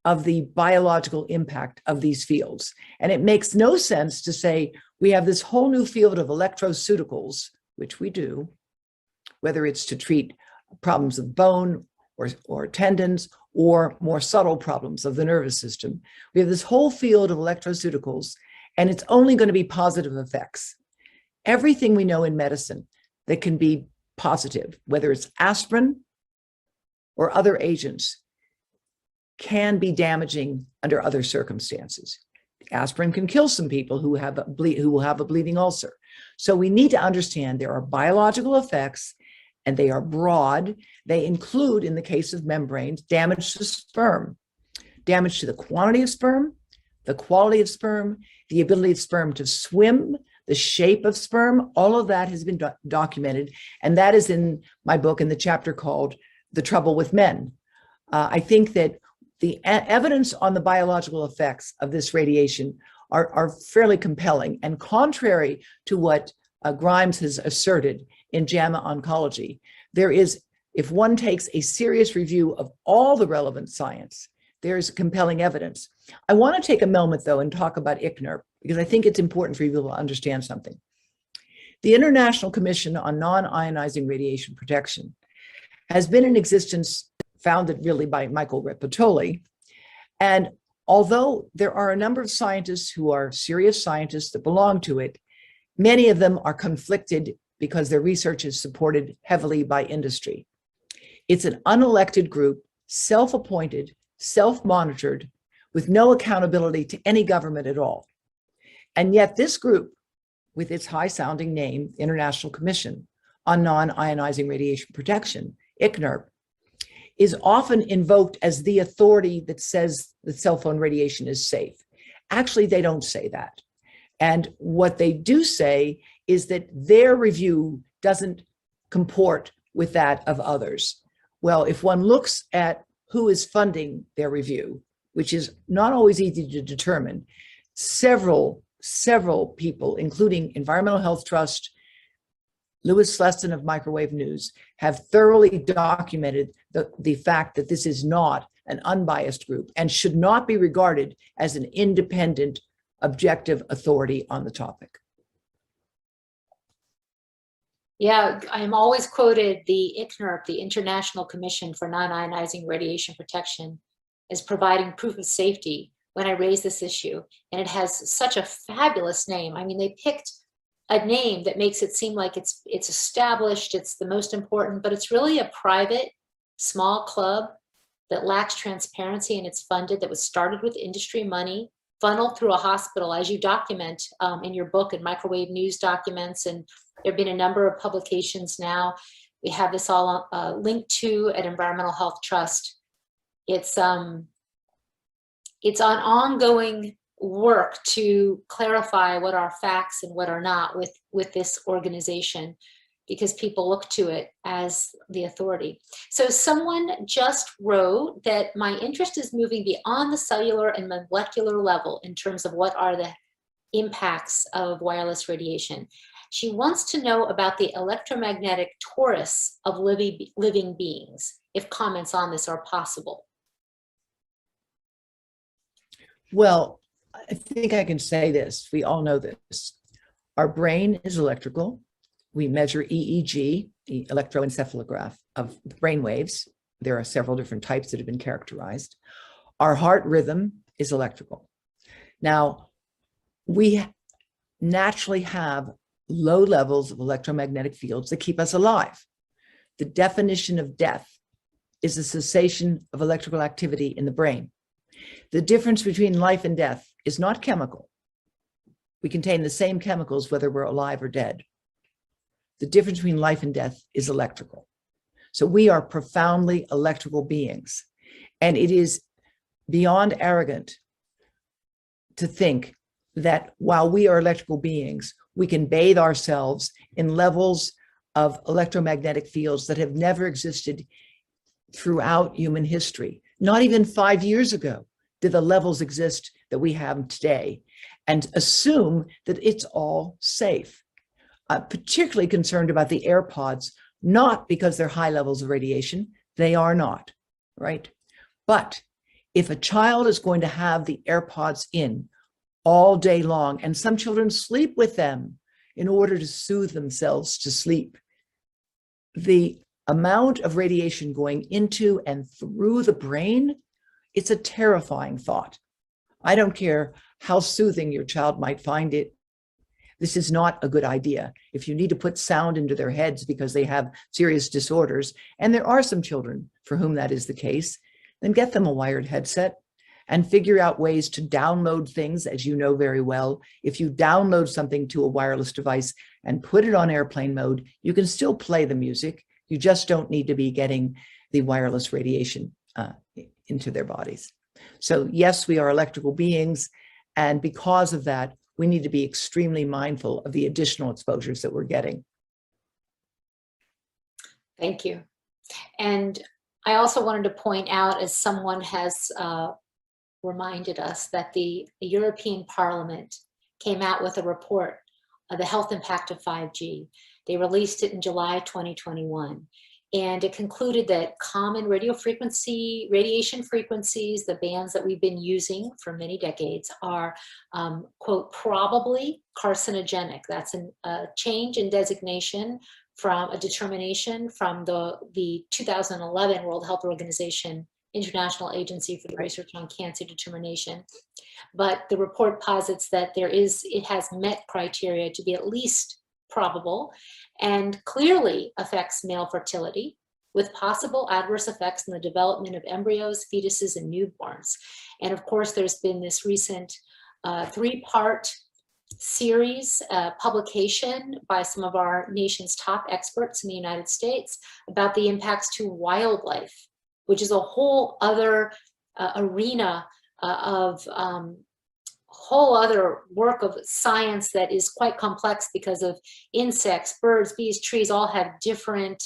of the biological impact of these fields. And it makes no sense to say we have this whole new field of electroceuticals, which we do, whether it's to treat problems of bone or tendons or more subtle problems of the nervous system. We have this whole field of electroceuticals, and it's only going to be positive effects. Everything we know in medicine that can be positive, whether it's aspirin or other agents, can be damaging under other circumstances. Aspirin can kill some people who will have a bleeding ulcer. So we need to understand there are biological effects, and they are broad. They include, in the case of membranes, damage to sperm, damage to the quantity of sperm, the quality of sperm, the ability of sperm to swim, the shape of sperm. All of that has been documented. And that is in my book in the chapter called The Trouble with Men. I think that the evidence on the biological effects of this radiation are fairly compelling, and contrary to what Grimes has asserted in JAMA Oncology, there is, if one takes a serious review of all the relevant science, there's compelling evidence. I want to take a moment, though, and talk about ICNIRP, because I think it's important for people to understand something. The International Commission on Non-Ionizing Radiation Protection has been in existence, founded really by Michael Repatoli. And although there are a number of scientists who are serious scientists that belong to it, many of them are conflicted because their research is supported heavily by industry. It's an unelected group, self-appointed, self-monitored, with no accountability to any government at all. And yet this group, with its high-sounding name, International Commission on Non-Ionizing Radiation Protection, ICNIRP, is often invoked as the authority that says that cell phone radiation is safe. Actually, they don't say that. And what they do say is that their review doesn't comport with that of others. Well, if one looks at who is funding their review, which is not always easy to determine, several people, including Environmental Health Trust, Louis Sleston of Microwave News, have thoroughly documented the fact that this is not an unbiased group and should not be regarded as an independent, objective authority on the topic. Yeah, I'm always quoted the ICNIRP, the International Commission for Non-Ionizing Radiation Protection, as providing proof of safety when I raise this issue. And it has such a fabulous name. I mean, they picked a name that makes it seem like it's established, it's the most important, but it's really a private, small club that lacks transparency, and it's funded, that was started with industry money, funneled through a hospital, as you document in your book and microwave news documents, and there have been a number of publications now. We have this all linked to at Environmental Health Trust. It's on ongoing work to clarify what are facts and what are not with this organization, because people look to it as the authority. So someone just wrote that my interest is moving beyond the cellular and molecular level in terms of what are the impacts of wireless radiation. She wants to know about the electromagnetic torus of living beings, if comments on this are possible. Well, I think I can say this. We all know this. Our brain is electrical. We measure EEG, the electroencephalograph of brain waves. There are several different types that have been characterized. Our heart rhythm is electrical. Now, we naturally have low levels of electromagnetic fields that keep us alive. The definition of death is the cessation of electrical activity in the brain. The difference between life and death is not chemical. We contain the same chemicals whether we're alive or dead. The difference between life and death is electrical. So we are profoundly electrical beings. And it is beyond arrogant to think that while we are electrical beings, we can bathe ourselves in levels of electromagnetic fields that have never existed throughout human history. Not even 5 years ago did the levels exist that we have today, and assume that it's all safe. I'm particularly concerned about the AirPods, not because they're high levels of radiation, they are not, right? But if a child is going to have the AirPods in all day long, and some children sleep with them in order to soothe themselves to sleep, the amount of radiation going into and through the brain, it's a terrifying thought. I don't care how soothing your child might find it. This is not a good idea. If you need to put sound into their heads because they have serious disorders, and there are some children for whom that is the case, then get them a wired headset and figure out ways to download things, as you know very well. If you download something to a wireless device and put it on airplane mode, you can still play the music. You just don't need to be getting the wireless radiation into their bodies. So yes, we are electrical beings, and because of that, we need to be extremely mindful of the additional exposures that we're getting. Thank you. And I also wanted to point out, as someone has reminded us, that the European Parliament came out with a report of the health impact of 5G. They released it in July 2021. And it concluded that common radiation frequencies, the bands that we've been using for many decades, are, quote, probably carcinogenic. That's a change in designation from a determination from the 2011 World Health Organization International Agency for the Research on Cancer determination. But the report posits that it has met criteria to be at least probable, and clearly affects male fertility, with possible adverse effects in the development of embryos, fetuses, and newborns. And of course, there's been this recent 3-part series publication by some of our nation's top experts in the United States about the impacts to wildlife, which is a whole other arena of whole other work of science that is quite complex, because of insects, birds, bees, trees all have different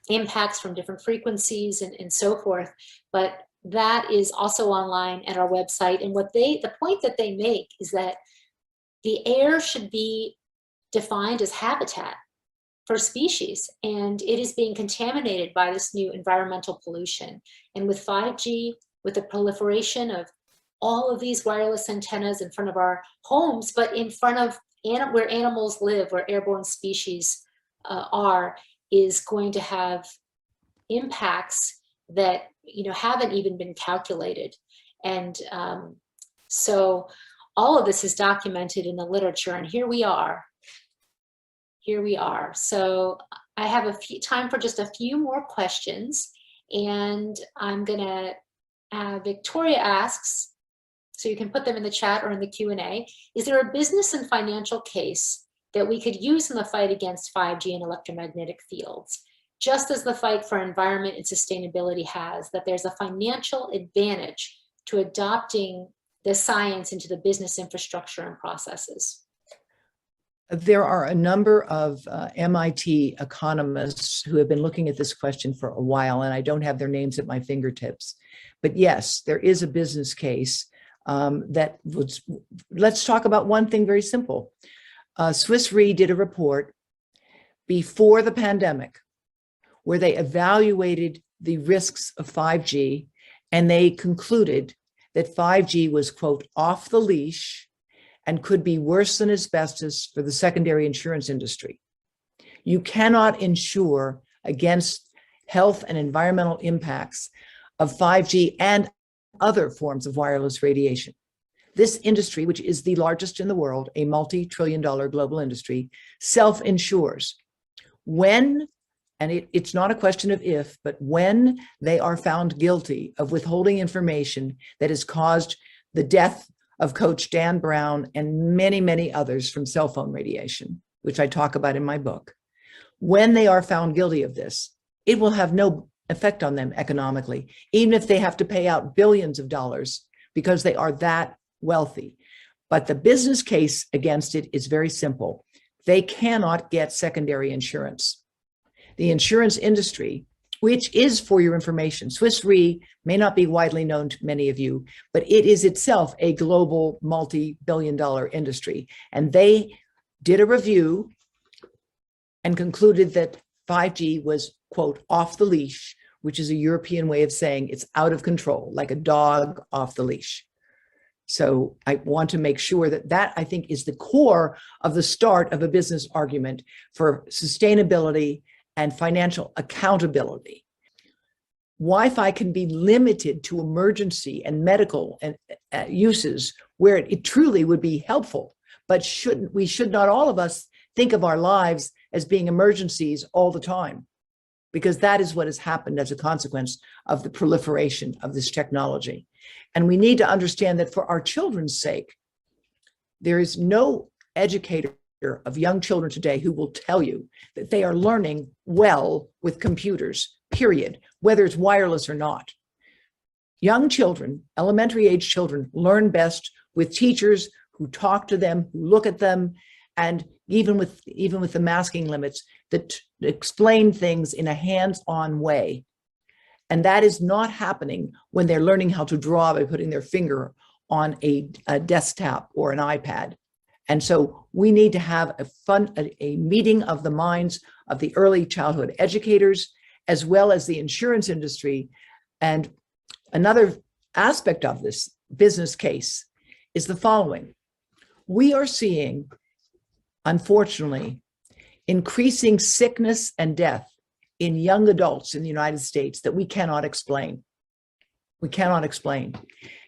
impacts from different frequencies and so forth. But that is also online at our website. And the point that they make is that the air should be defined as habitat for species, and it is being contaminated by this new environmental pollution. And with 5G, with the proliferation of all of these wireless antennas in front of our homes, but in front of where animals live, where airborne species are, is going to have impacts that haven't even been calculated. And so all of this is documented in the literature, and here we are. So I have time for just a few more questions, and I'm gonna, Victoria asks, So you can put them in the chat or in the Q&A. Is there a business and financial case that we could use in the fight against 5G and electromagnetic fields? Just as the fight for environment and sustainability has, that there's a financial advantage to adopting the science into the business infrastructure and processes. There are a number of MIT economists who have been looking at this question for a while, and I don't have their names at my fingertips. But yes, there is a business case that was, let's talk about one thing very simple. Swiss Re did a report before the pandemic where they evaluated the risks of 5G, and they concluded that 5G was, quote, off the leash and could be worse than asbestos for the secondary insurance industry. You cannot insure against health and environmental impacts of 5G and other forms of wireless radiation. This industry, which is the largest in the world, a multi-trillion-dollar global industry, self-insures. When, and it's not a question of if, but when they are found guilty of withholding information that has caused the death of Coach Dan Brown and many, many others from cell phone radiation, which I talk about in my book, when they are found guilty of this, it will have no effect on them economically, even if they have to pay out billions of dollars because they are that wealthy. But the business case against it is very simple. They cannot get secondary insurance. The insurance industry, which is, for your information, Swiss Re may not be widely known to many of you, but it is itself a global multi-billion-dollar industry. And they did a review and concluded that 5G was, quote, off the leash, which is a European way of saying it's out of control, like a dog off the leash. So I want to make sure that that, I think, is the core of the start of a business argument for sustainability and financial accountability. Wi-Fi can be limited to emergency and medical and uses where it truly would be helpful, but we should not, all of us, think of our lives as being emergencies all the time, because that is what has happened as a consequence of the proliferation of this technology. And we need to understand that for our children's sake, there is no educator of young children today who will tell you that they are learning well with computers, period, whether it's wireless or not. Young children, elementary age children, learn best with teachers who talk to them, who look at them, and even with the masking limits that explain things in a hands-on way. And that is not happening when they're learning how to draw by putting their finger on a desktop or an iPad. And so we need to have a meeting of the minds of the early childhood educators, as well as the insurance industry. And another aspect of this business case is the following. We are seeing, unfortunately, increasing sickness and death in young adults in the United States that we cannot explain. We cannot explain.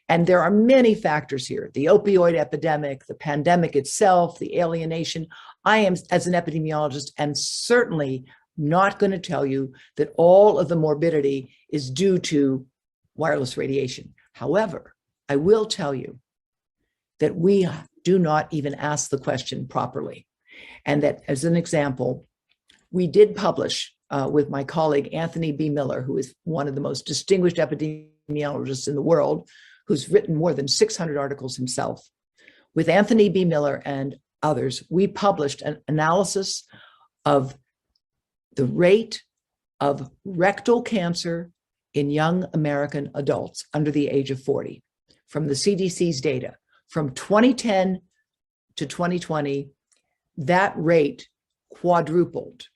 And there are many factors here: the opioid epidemic, the pandemic itself, the alienation. I am, as an epidemiologist, and certainly not going to tell you that all of the morbidity is due to wireless radiation. However, I will tell you that we do not even ask the question properly. And that, as an example, we did publish with my colleague, Anthony B. Miller, who is one of the most distinguished epidemiologists in the world, who's written more than 600 articles himself. With Anthony B. Miller and others, we published an analysis of the rate of rectal cancer in young American adults under the age of 40 from the CDC's data. From 2010 to 2020, that rate quadrupled.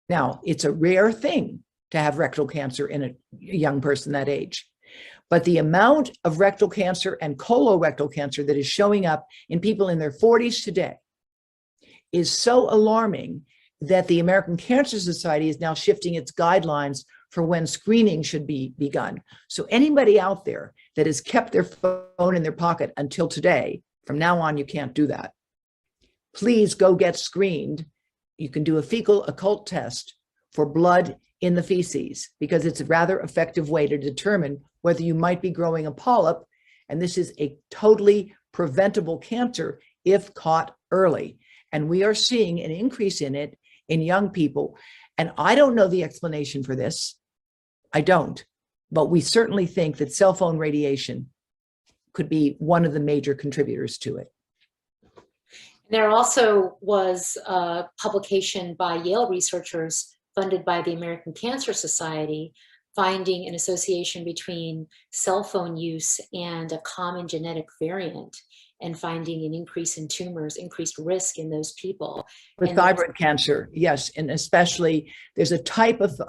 Now, it's a rare thing to have rectal cancer in a young person that age. But the amount of rectal cancer and colorectal cancer that is showing up in people in their 40s today is so alarming that the American Cancer Society is now shifting its guidelines for when screening should be begun. So anybody out there that has kept their phone in their pocket until today, from now on, you can't do that. Please go get screened. You can do a fecal occult test for blood in the feces, because it's a rather effective way to determine whether you might be growing a polyp And this is a totally preventable cancer if caught early. And we are seeing an increase in it in young people. And I don't know the explanation for this. I don't. But we certainly think that cell phone radiation could be one of the major contributors to it. There also was a publication by Yale researchers funded by the American Cancer Society finding an association between cell phone use and a common genetic variant, and finding an increase in tumors, increased risk in those people. With thyroid cancer, yes. And especially there's a type of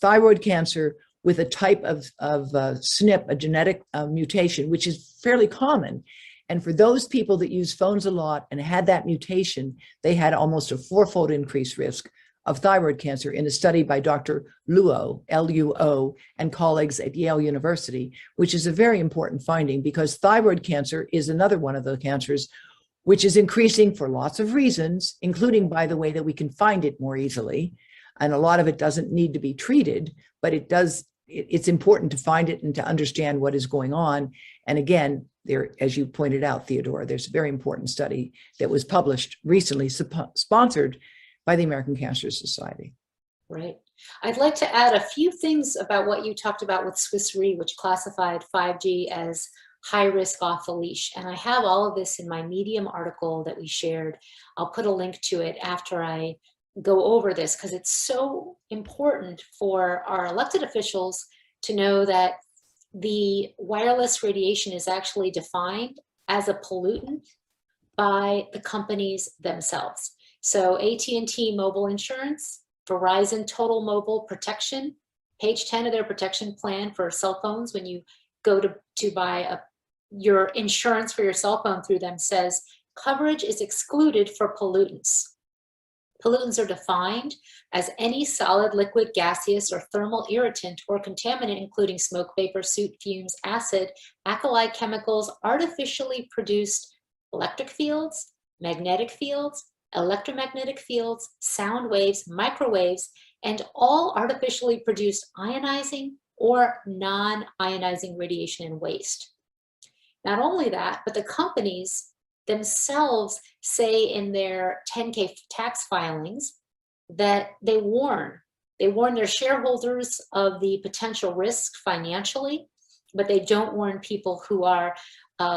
thyroid cancer with a type of SNP, a genetic mutation, which is fairly common. And for those people that use phones a lot and had that mutation, they had almost a 4-fold increased risk of thyroid cancer in a study by Dr. Luo, L-U-O, and colleagues at Yale University, which is a very important finding because thyroid cancer is another one of the cancers which is increasing for lots of reasons, including, by the way, that we can find it more easily. And a lot of it doesn't need to be treated, but it's important to find it and to understand what is going on. And again, there, as you pointed out, Theodora, there's a very important study that was published recently, sponsored by the American Cancer Society. Right. I'd like to add a few things about what you talked about with Swiss Re, which classified 5G as high risk off the leash. And I have all of this in my Medium article that we shared. I'll put a link to it after I go over this, because it's so important for our elected officials to know that the wireless radiation is actually defined as a pollutant by the companies themselves. So AT&T Mobile Insurance, Verizon Total Mobile Protection, page 10 of their protection plan for cell phones, when you go to buy your insurance for your cell phone through them, says coverage is excluded for pollutants. Pollutants are defined as any solid, liquid, gaseous, or thermal irritant or contaminant, including smoke, vapor, soot, fumes, acid, alkali chemicals, artificially produced electric fields, magnetic fields, electromagnetic fields, sound waves, microwaves, and all artificially produced ionizing or non-ionizing radiation and waste. Not only that, but the companies themselves say in their 10K tax filings that they warn their shareholders of the potential risk financially, but they don't warn people who are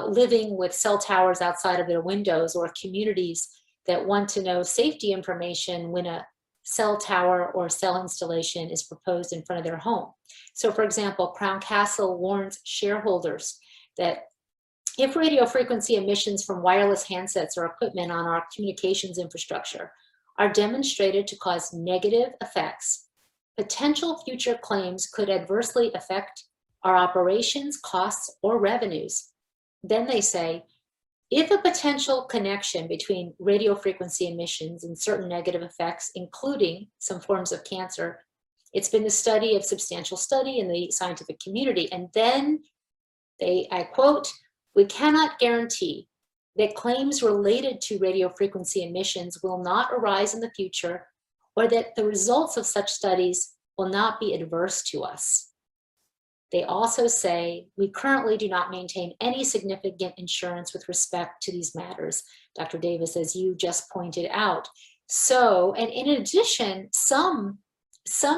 living with cell towers outside of their windows, or communities that want to know safety information when a cell tower or cell installation is proposed in front of their home. So for example, Crown Castle warns shareholders that if radio frequency emissions from wireless handsets or equipment on our communications infrastructure are demonstrated to cause negative effects, potential future claims could adversely affect our operations, costs, or revenues. Then they say, if a potential connection between radio frequency emissions and certain negative effects, including some forms of cancer, it's been the study of substantial study in the scientific community. And then I quote, "We cannot guarantee that claims related to radio frequency emissions will not arise in the future, or that the results of such studies will not be adverse to us." They also say, "We currently do not maintain any significant insurance with respect to these matters," Dr. Davis, as you just pointed out. So, and in addition, some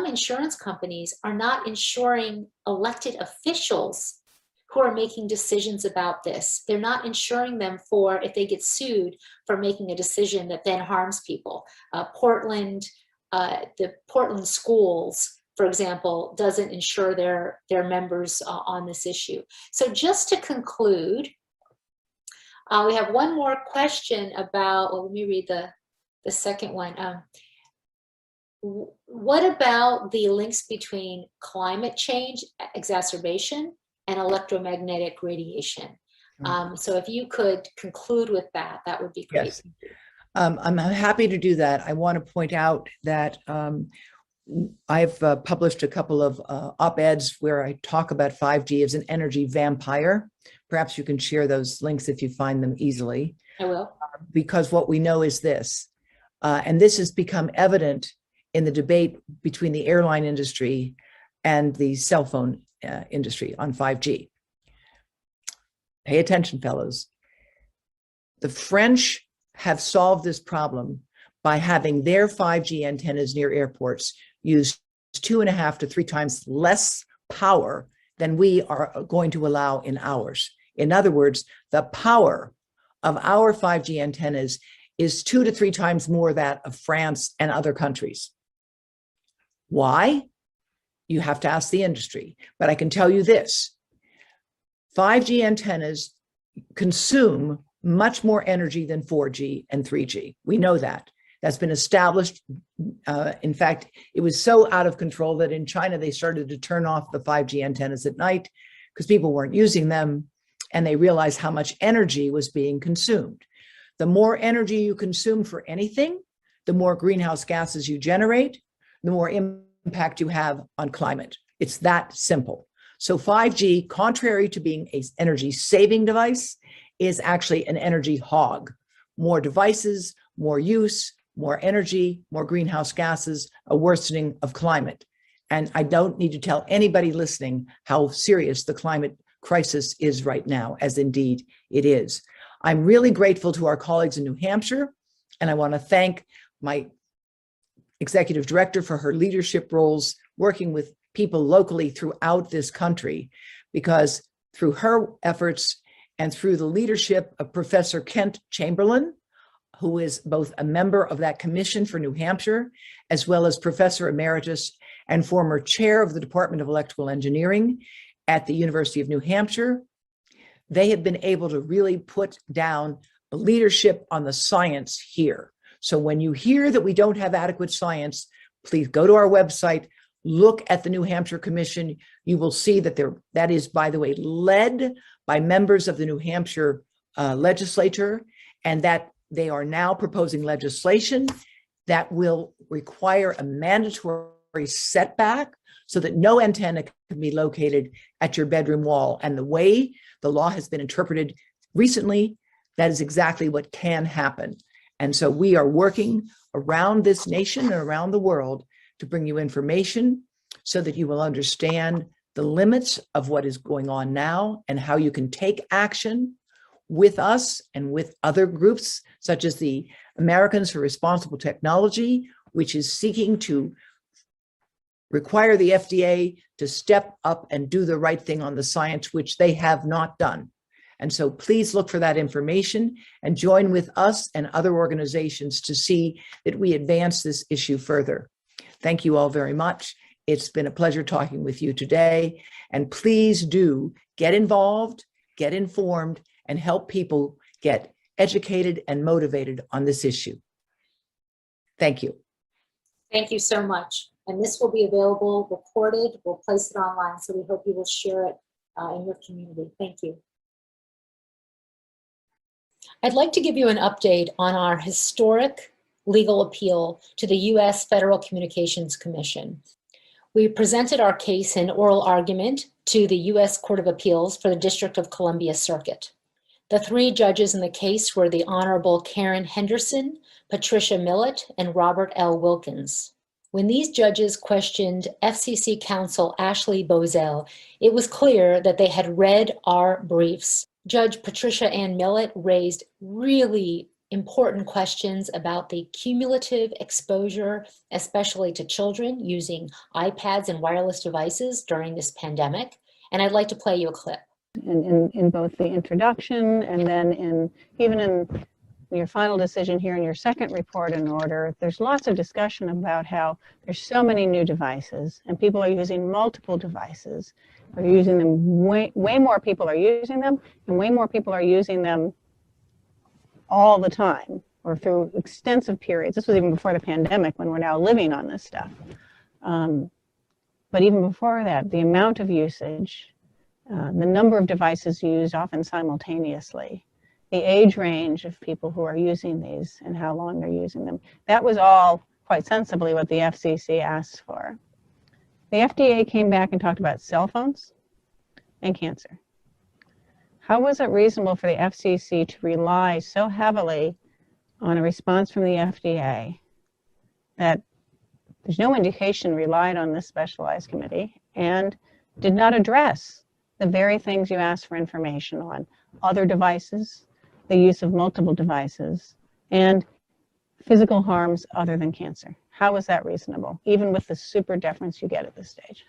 insurance companies are not insuring elected officials who are making decisions about this. They're not insuring them for if they get sued for making a decision that then harms people. The Portland schools, for example, doesn't insure their members on this issue. So just to conclude, we have one more question about, well, let me read the second one. What about the links between climate change exacerbation and electromagnetic radiation? So if you could conclude with that, that would be great. Yes. I'm happy to do that. I want to point out that I've published a couple of op-eds where I talk about 5G as an energy vampire. Perhaps you can share those links if you find them easily. I will. Because what we know is this, and this has become evident in the debate between the airline industry and the cell phone industry on 5G. pay attention, fellows. The French have solved this problem by having their 5G antennas near airports use 2.5 to 3 times less power than we are going to allow in ours. In other words, the power of our 5G antennas is 2 to 3 times more that of France and other countries. Why? You have to ask the industry. But I can tell you this, 5G antennas consume much more energy than 4G and 3G. We know that. That's been established. In fact, it was so out of control that in China, they started to turn off the 5G antennas at night because people weren't using them, and they realized how much energy was being consumed. The more energy you consume for anything, the more greenhouse gases you generate, the more impact you have on climate. It's that simple. So 5G, contrary to being an energy saving device, is actually an energy hog. More devices, more use, more energy, more greenhouse gases, a worsening of climate. And I don't need to tell anybody listening how serious the climate crisis is right now, as indeed it is. I'm really grateful to our colleagues in New Hampshire, and I want to thank my executive director for her leadership roles, working with people locally throughout this country, because through her efforts and through the leadership of Professor Kent Chamberlain, who is both a member of that commission for New Hampshire, as well as Professor Emeritus and former chair of the Department of Electrical Engineering at the University of New Hampshire, they have been able to really put down leadership on the science here. So when you hear that we don't have adequate science, please go to our website, look at the New Hampshire Commission. You will see that that is, by the way, led by members of the New Hampshire legislature, and that they are now proposing legislation that will require a mandatory setback so that no antenna can be located at your bedroom wall. And the way the law has been interpreted recently, that is exactly what can happen. And so we are working around this nation and around the world to bring you information so that you will understand the limits of what is going on now and how you can take action with us and with other groups, such as the Americans for Responsible Technology, which is seeking to require the FDA to step up and do the right thing on the science, which they have not done. And so please look for that information and join with us and other organizations to see that we advance this issue further. Thank you all very much. It's been a pleasure talking with you today. And please do get involved, get informed, and help people get educated and motivated on this issue. Thank you. Thank you so much. And this will be available, recorded. We'll place it online. So we hope you will share it in your community. Thank you. I'd like to give you an update on our historic legal appeal to the U.S. Federal Communications Commission. We presented our case in oral argument to the U.S. Court of Appeals for the District of Columbia Circuit. The 3 judges in the case were the Honorable Karen Henderson, Patricia Millett, and Robert L. Wilkins. When these judges questioned FCC counsel Ashley Bozell, it was clear that they had read our briefs. Judge Patricia Ann Millett raised really important questions about the cumulative exposure, especially to children using iPads and wireless devices during this pandemic. And I'd like to play you a clip. In both the introduction and then even in your final decision here in your second report and order, there's lots of discussion about how there's so many new devices and people are using multiple devices. They're using them, way more people are using them, and way more people are using them all the time or through extensive periods. This was even before the pandemic when we're now living on this stuff. But even before that, the amount of usage, the number of devices used often simultaneously, the age range of people who are using these and how long they're using them. That was all quite sensibly what the FCC asked for. The FDA came back and talked about cell phones and cancer. How was it reasonable for the FCC to rely so heavily on a response from the FDA that there's no indication relied on this specialized committee and did not address the very things you asked for information on: other devices, the use of multiple devices, and physical harms other than cancer. How is that reasonable, even with the super deference you get at this stage?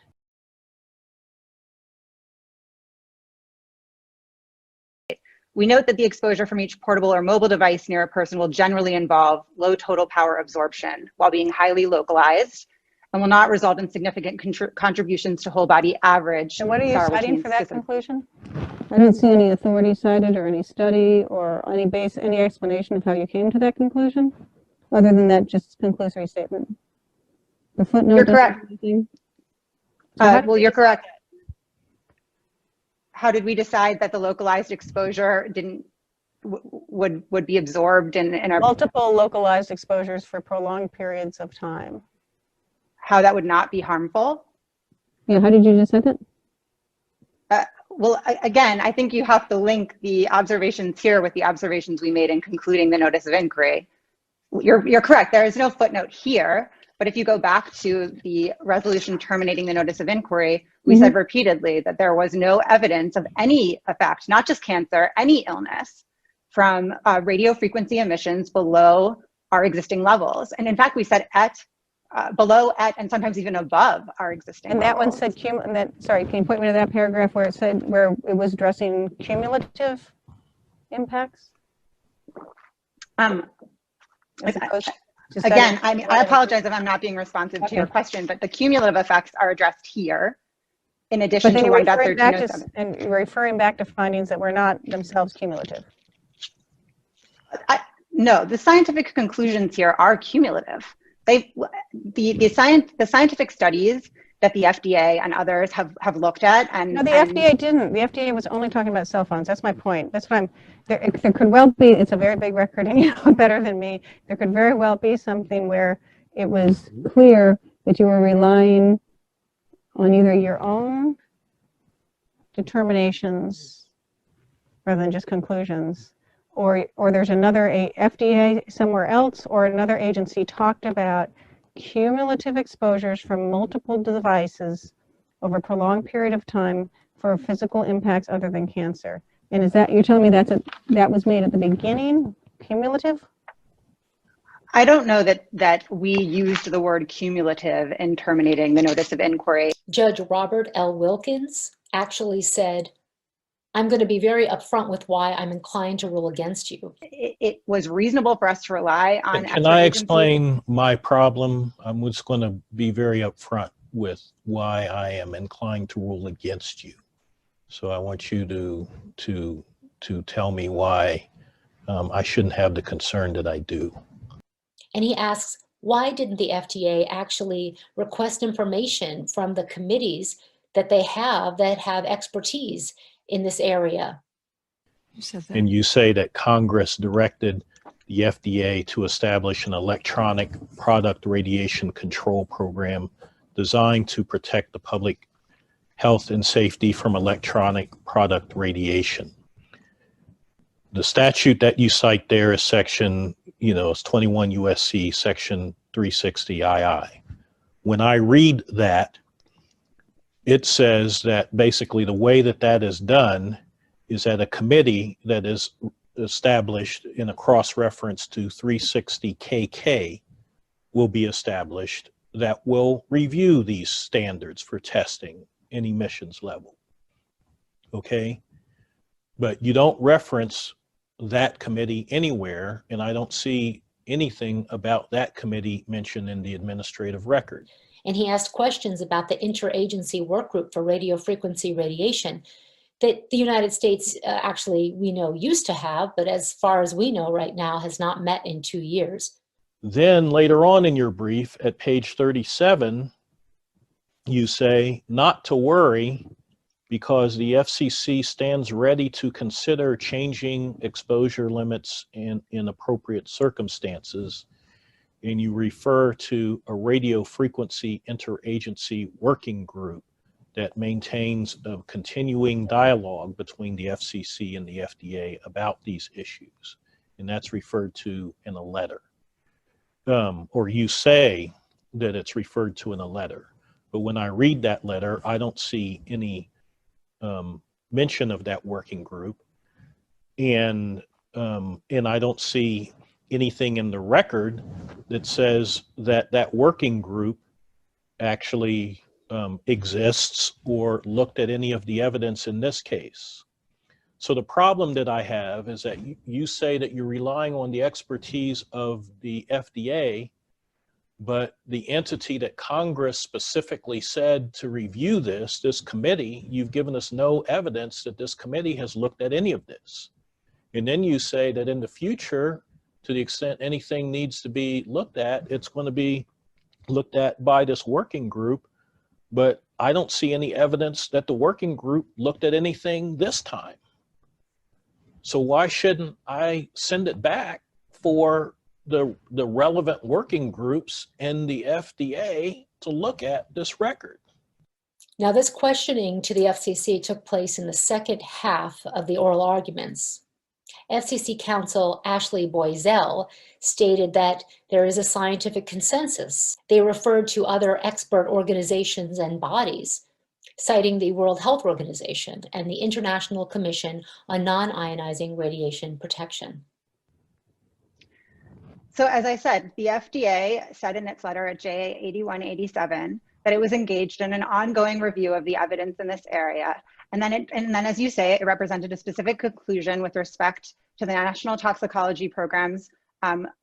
We note that the exposure from each portable or mobile device near a person will generally involve low total power absorption while being highly localized and will not result in significant contributions to whole body average. And what are you SAR, citing for that conclusion? I don't see any authority cited or any study or any explanation of how you came to that conclusion, other than that just conclusory statement. The footnote. You're correct. So well, you're correct. How did we decide that the localized exposure would be absorbed in our multiple localized exposures for prolonged periods of time? How that would not be harmful? Yeah, how did you just say that? Well, again, I think you have to link the observations here with the observations we made in concluding the notice of inquiry. You're correct. There is no footnote here, but if you go back to the resolution terminating the notice of inquiry, we said repeatedly that there was no evidence of any effect, not just cancer, any illness from radio frequency emissions below our existing levels. And in fact, we said below, at, and sometimes even above our existing and that levels. One said, sorry, can you point me to that paragraph where it said, where it was addressing cumulative impacts? Again, I apologize if I'm not being responsive to your question, but the cumulative effects are addressed here in addition to 1.1307. And you're referring back to findings that were not themselves cumulative. No, the scientific conclusions here are cumulative. The scientific studies that the FDA and others have looked at, and no, the FDA didn't. The FDA was only talking about cell phones. That's my point. That's what I'm. There could well be. It's a very big record, and you know better than me. There could very well be something where it was clear that you were relying on either your own determinations rather than just conclusions, or there's another FDA somewhere else, or another agency talked about cumulative exposures from multiple devices over a prolonged period of time for physical impacts other than cancer. And is that, you're telling me that was made at the beginning, cumulative? I don't know that we used the word cumulative in terminating the notice of inquiry. Judge Robert L. Wilkins actually said, I'm going to be very upfront with why I'm inclined to rule against you. It was reasonable for us to rely on. Can I explain my problem? I'm just going to be very upfront with why I am inclined to rule against you. So I want you to tell me why I shouldn't have the concern that I do. And he asks, why didn't the FDA actually request information from the committees that they have that have expertise in this area? And you say that Congress directed the FDA to establish an electronic product radiation control program designed to protect the public health and safety from electronic product radiation. The statute that you cite there is section, it's 21 USC section 360 II. When I read that, it says that basically the way that is done is that a committee that is established in a cross-reference to 360 KK will be established that will review these standards for testing and emissions level. Okay? But you don't reference that committee anywhere, and I don't see anything about that committee mentioned in the administrative record. And he asked questions about the interagency work group for radio frequency radiation that the United States actually, we know, used to have, but as far as we know right now has not met in 2 years. Then later on in your brief at page 37, you say not to worry because the FCC stands ready to consider changing exposure limits in appropriate circumstances. And you refer to a radio frequency interagency working group that maintains a continuing dialogue between the FCC and the FDA about these issues. And that's referred to in a letter. Or you say that it's referred to in a letter. But when I read that letter, I don't see any mention of that working group, and I don't see anything in the record that says that that working group actually exists or looked at any of the evidence in this case. So the problem that I have is that you say that you're relying on the expertise of the FDA, but the entity that Congress specifically said to review this committee, you've given us no evidence that this committee has looked at any of this. And then you say that in the future, to the extent anything needs to be looked at, it's going to be looked at by this working group. But I don't see any evidence that the working group looked at anything this time. So why shouldn't I send it back for the relevant working groups and the FDA to look at this record? Now, this questioning to the FCC took place in the second half of the oral arguments. FCC counsel Ashley Boisel stated that there is a scientific consensus. They referred to other expert organizations and bodies, citing the World Health Organization and the International Commission on Non-Ionizing Radiation Protection. So as I said, the FDA said in its letter at JA 8187 that it was engaged in an ongoing review of the evidence in this area. And then, as you say, it represented a specific conclusion with respect to the National Toxicology Program's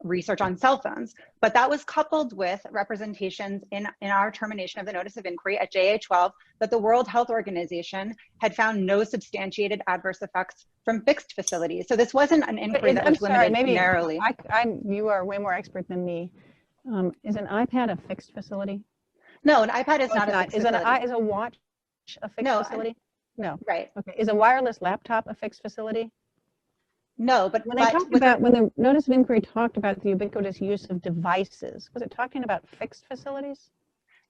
research on cell phones. But that was coupled with representations in our termination of the notice of inquiry at JA 12 that the World Health Organization had found no substantiated adverse effects from fixed facilities. So this wasn't an inquiry that was limited narrowly. You are way more expert than me. Is an iPad a fixed facility? No, an iPad is not a fixed facility. Is a watch a fixed facility? No. Right. Okay. Is a wireless laptop a fixed facility? No, but when the notice of inquiry talked about the ubiquitous use of devices, was it talking about fixed facilities?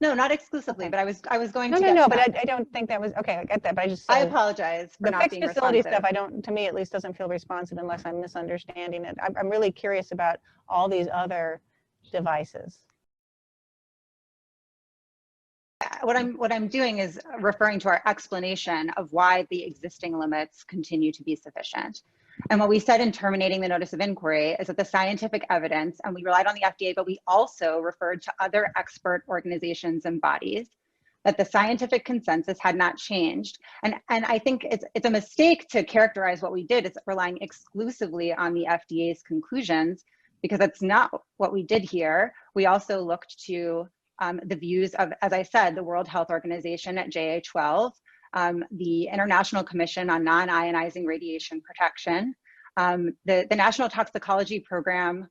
No, not exclusively, but I was going to No, but I don't think that was, okay, I get that, but I apologize for not being responsive. The fixed facility stuff, to me at least, doesn't feel responsive unless I'm misunderstanding it. I'm really curious about all these other devices. What I'm doing is referring to our explanation of why the existing limits continue to be sufficient. And what we said in terminating the notice of inquiry is that the scientific evidence, and we relied on the FDA, but we also referred to other expert organizations and bodies, that the scientific consensus had not changed. And I think it's a mistake to characterize what we did as relying exclusively on the FDA's conclusions, because that's not what we did here. We also looked to the views of, as I said, the World Health Organization at JA 12, the International Commission on Non-Ionizing Radiation Protection, the National Toxicology Program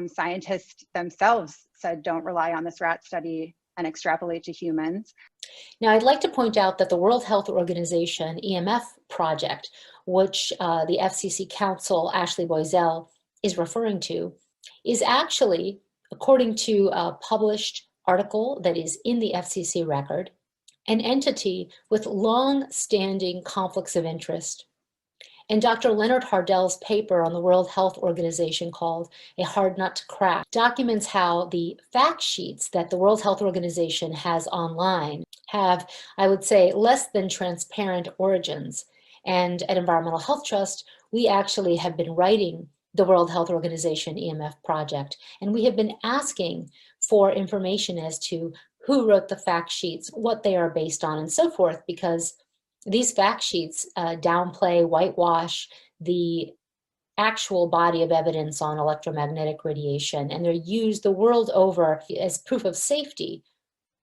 scientists themselves said don't rely on this rat study and extrapolate to humans. Now, I'd like to point out that the World Health Organization EMF project, which the FCC counsel Ashley Boisel is referring to, is actually, according to a published article that is in the FCC record, an entity with long-standing conflicts of interest. And Dr. Leonard Hardell's paper on the World Health Organization called A Hard Nut to Crack documents how the fact sheets that the World Health Organization has online have, I would say, less than transparent origins. And at Environmental Health Trust, we actually have been writing the World Health Organization EMF project, and we have been asking for information as to who wrote the fact sheets, what they are based on, and so forth, because these fact sheets downplay, whitewash the actual body of evidence on electromagnetic radiation, and they're used the world over as proof of safety,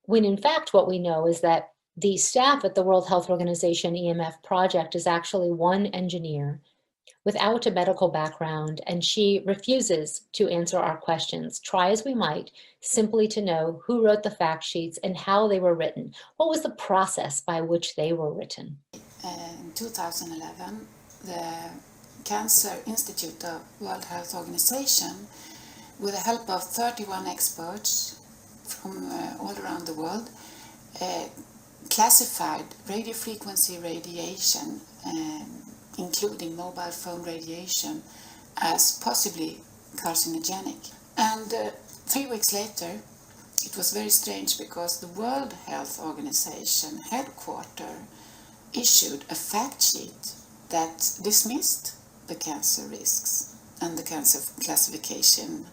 when in fact what we know is that the staff at the World Health Organization EMF project is actually one engineer without a medical background, and she refuses to answer our questions, try as we might, simply to know who wrote the fact sheets and how they were written. What was the process by which they were written? In 2011, the Cancer Institute of World Health Organization, with the help of 31 experts from all around the world, classified radiofrequency radiation, including mobile phone radiation, as possibly carcinogenic. And 3 weeks later, it was very strange because the World Health Organization headquarters issued a fact sheet that dismissed the cancer risks and the cancer classification.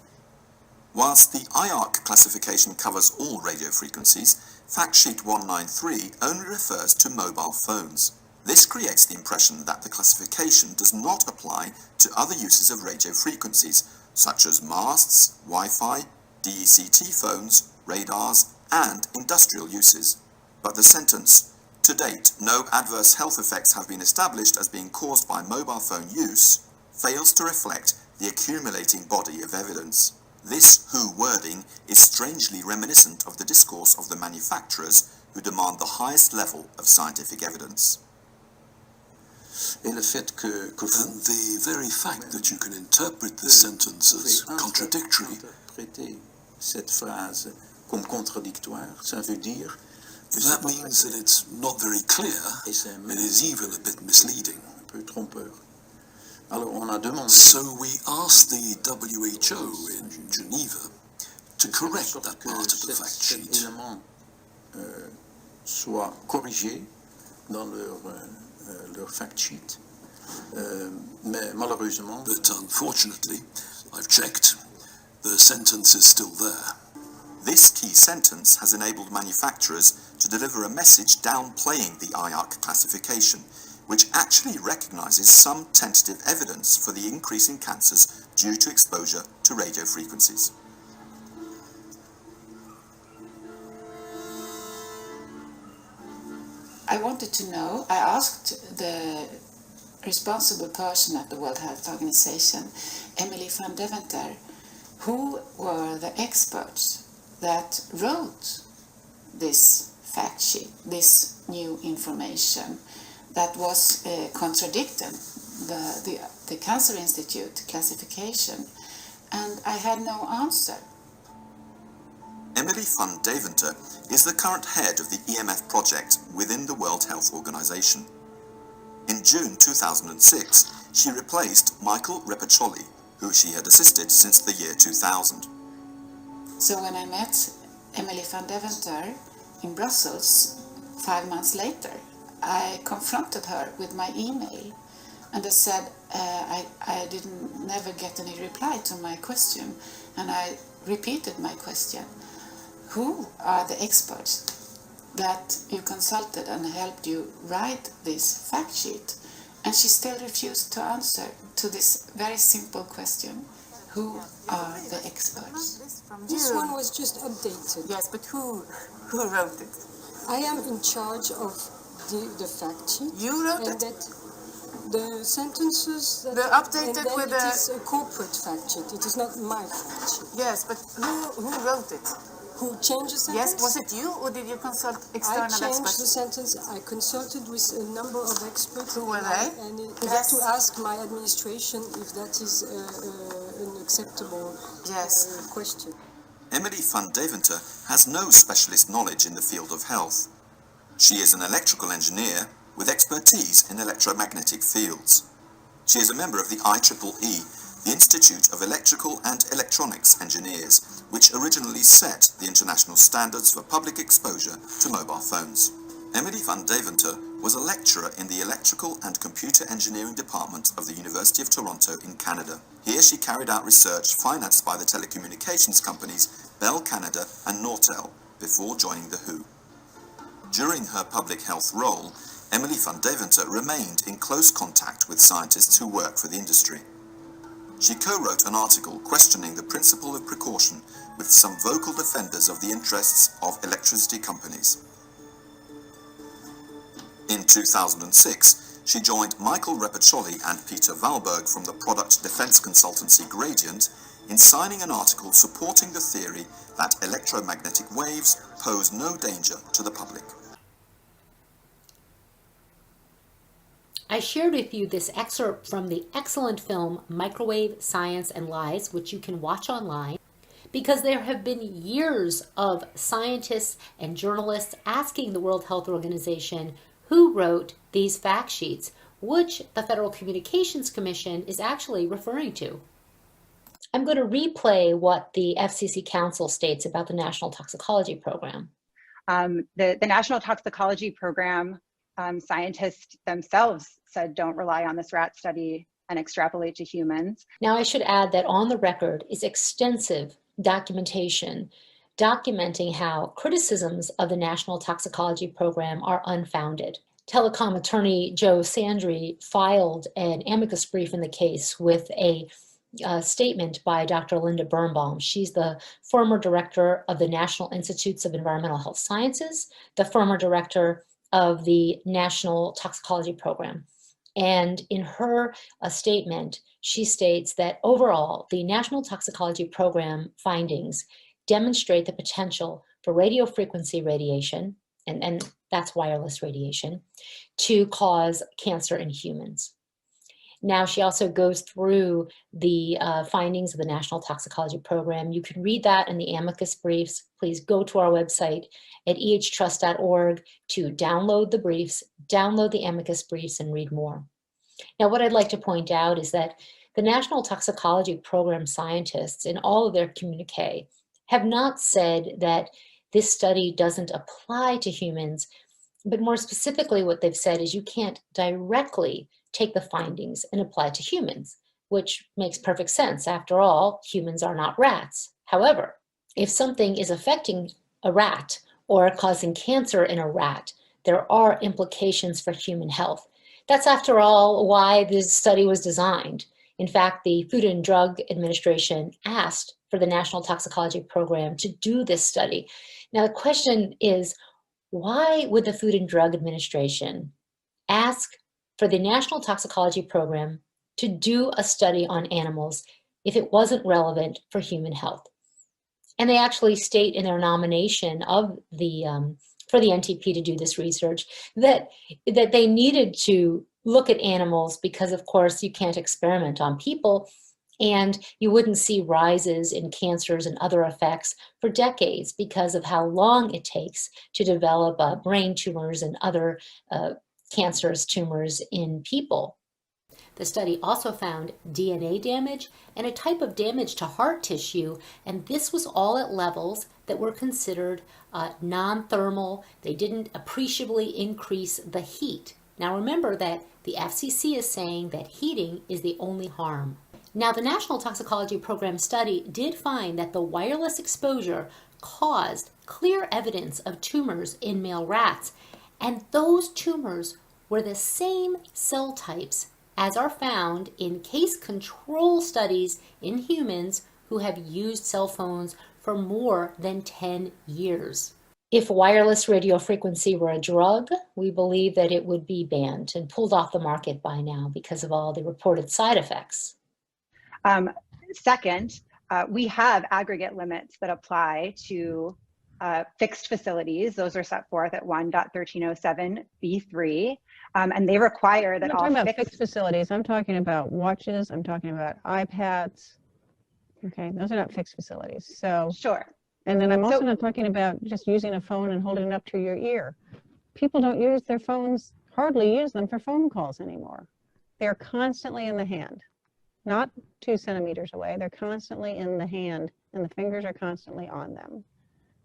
Whilst the IARC classification covers all radio frequencies, Fact Sheet 193 only refers to mobile phones. This creates the impression that the classification does not apply to other uses of radio frequencies, such as masts, Wi-Fi, DECT phones, radars, and industrial uses. But the sentence, "To date, no adverse health effects have been established as being caused by mobile phone use," fails to reflect the accumulating body of evidence. This WHO wording is strangely reminiscent of the discourse of the manufacturers who demand the highest level of scientific evidence. And the very fact that you can interpret this sentence as contradictory, cette phrase comme contradictoire, ça veut dire that means that it's not very clear, it is even a bit misleading. un peu trompeur. Alors on a demandé So we asked the WHO in Geneva to correct that part of the fact cet sheet. élément soit corrigé dans leur fact sheet. Mais malheureusement, But unfortunately, I've checked, the sentence is still there. This key sentence has enabled manufacturers to deliver a message downplaying the IARC classification, which actually recognizes some tentative evidence for the increase in cancers due to exposure to radio frequencies. I wanted to know, I asked the responsible person at the World Health Organization, Emily van Deventer, who were the experts that wrote this fact sheet, this new information that was contradicting the Cancer Institute classification, and I had no answer. Emily van Deventer is the current head of the EMF project within the World Health Organization. In June 2006, she replaced Michael Reproduction, who she had assisted since the year 2000. So when I met Emily van Deventer in Brussels 5 months later, I confronted her with my email, and I said I didn't never get any reply to my question, and I repeated my question. Who are the experts that you consulted and helped you write this fact sheet? And she still refused to answer to this very simple question. Who are the experts? This one was just updated. Yes, but who wrote it? I am in charge of the fact sheet. You wrote and it? that the sentences that They're updated and then with it is a corporate fact sheet. It is not my fact sheet. Yes, but who wrote it? Who changed the sentence? Yes, was it you or did you consult I external changed experts? the sentence. I consulted with a number of experts. Who were and they? And I Yes. have to ask my administration if that is an acceptable question. Emily van Deventer has no specialist knowledge in the field of health. She is an electrical engineer with expertise in electromagnetic fields. She is a member of the IEEE, the Institute of Electrical and Electronics Engineers, which originally set the international standards for public exposure to mobile phones. Emily van Deventer was a lecturer in the Electrical and Computer Engineering Department of the University of Toronto in Canada. Here she carried out research financed by the telecommunications companies Bell Canada and Nortel before joining the WHO. During her public health role, Emily van Deventer remained in close contact with scientists who work for the industry. She co-wrote an article questioning the principle of precaution with some vocal defenders of the interests of electricity companies. In 2006, she joined Michael Reproduction and Peter Valberg from the product defense consultancy Gradient in signing an article supporting the theory that electromagnetic waves pose no danger to the public. I shared with you this excerpt from the excellent film Microwave Science and Lies, which you can watch online, because there have been years of scientists and journalists asking the World Health Organization who wrote these fact sheets, which the Federal Communications Commission is actually referring to. I'm going to replay what the FCC Council states about the National Toxicology Program. The National Toxicology Program scientists themselves said don't rely on this rat study and extrapolate to humans. Now, I should add that on the record is extensive documentation documenting how criticisms of the National Toxicology Program are unfounded. Telecom attorney Joe Sandry filed an amicus brief in the case with a statement by Dr. Linda Birnbaum. She's the former director of the National Institutes of Environmental Health Sciences, the former director of the National Toxicology Program. And in her statement, she states that overall, the National Toxicology Program findings demonstrate the potential for radiofrequency radiation, and that's wireless radiation, to cause cancer in humans. Now, she also goes through the findings of the National Toxicology Program. You can read that in the amicus briefs. Please go to our website at ehtrust.org to download the briefs, download the amicus briefs, and read more. Now, what I'd like to point out is that the National Toxicology Program scientists, in all of their communique, have not said that this study doesn't apply to humans, but more specifically, what they've said is you can't directly take the findings and apply to humans, which makes perfect sense. After all, humans are not rats. However, if something is affecting a rat or causing cancer in a rat, there are implications for human health. That's, after all, why this study was designed. In fact, the Food and Drug Administration asked for the National Toxicology Program to do this study. Now, the question is, why would the Food and Drug Administration ask for the National Toxicology Program to do a study on animals if it wasn't relevant for human health? And they actually state in their nomination of the for the NTP to do this research that they needed to look at animals because, of course, you can't experiment on people, and you wouldn't see rises in cancers and other effects for decades because of how long it takes to develop brain tumors and other cancerous tumors in people. The study also found DNA damage and a type of damage to heart tissue, and this was all at levels that were considered non-thermal. They didn't appreciably increase the heat. Now remember that the FCC is saying that heating is the only harm. Now, the National Toxicology Program study did find that the wireless exposure caused clear evidence of tumors in male rats, and those tumors were the same cell types as are found in case control studies in humans who have used cell phones for more than 10 years. If wireless radiofrequency were a drug, we believe that it would be banned and pulled off the market by now because of all the reported side effects. Second, we have aggregate limits that apply to fixed facilities. Those are set forth at 1.1307b3, and they require that all I'm not talking about fixed facilities. I'm talking about watches. I'm talking about iPads. Okay, those are not fixed facilities. So sure. And then I'm also not talking about just using a phone and holding it up to your ear. People don't use their phones, hardly use them for phone calls anymore. They're constantly in the hand, not 2 centimeters away. They're constantly in the hand, and the fingers are constantly on them.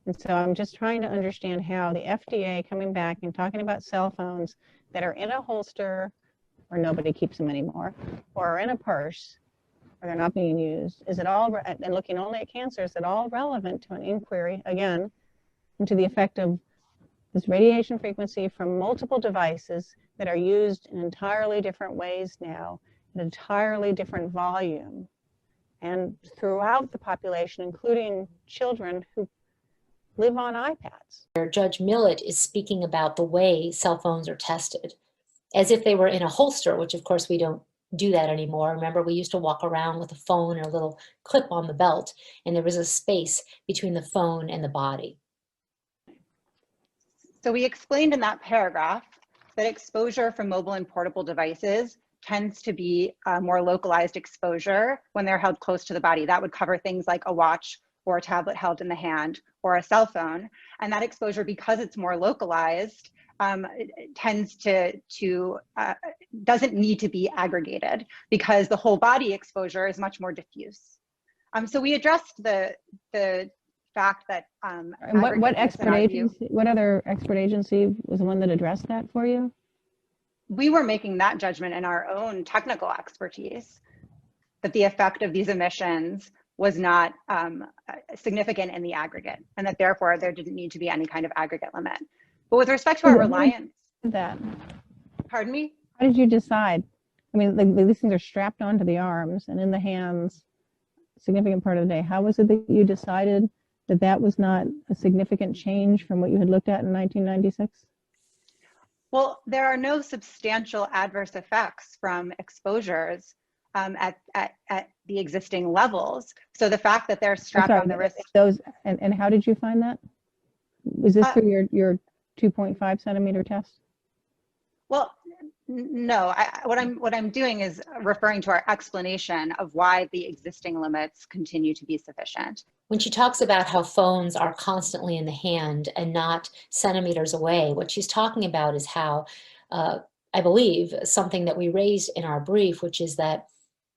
And so I'm just trying to understand how the FDA coming back and talking about cell phones that are in a holster, or nobody keeps them anymore, or are in a purse, or they're not being used, is it all, and looking only at cancer, is it all relevant to an inquiry, again, into the effect of this radiation frequency from multiple devices that are used in entirely different ways now, an entirely different volume, and throughout the population, including children who live on iPads. Judge Millett is speaking about the way cell phones are tested, as if they were in a holster, which of course we don't do that anymore. Remember, we used to walk around with a phone or a little clip on the belt, and there was a space between the phone and the body. So we explained in that paragraph that exposure from mobile and portable devices tends to be a more localized exposure when they're held close to the body. That would cover things like a watch or a tablet held in the hand or a cell phone. And that exposure, because it's more localized, tends to doesn't need to be aggregated because the whole body exposure is much more diffuse. So we addressed the fact that what expert agency, what other expert agency was the one that addressed that for you? we were making that judgment in our own technical expertise, that the effect of these emissions was not significant in the aggregate, and that therefore there didn't need to be any kind of aggregate limit. But with respect to our reliance, that. Pardon me? How did you decide? I mean, these things are strapped onto the arms and in the hands a significant part of the day. How was it that you decided that that was not a significant change from what you had looked at in 1996? Well, there are no substantial adverse effects from exposures at the existing levels. So the fact that they're strapped on the wrist. Those, and how did you find that? Is this through your 2.5 centimeter test? Well, no. What I'm doing is referring to our explanation of why the existing limits continue to be sufficient. When she talks about how phones are constantly in the hand and not centimeters away, what she's talking about is how, I believe, something that we raised in our brief, which is that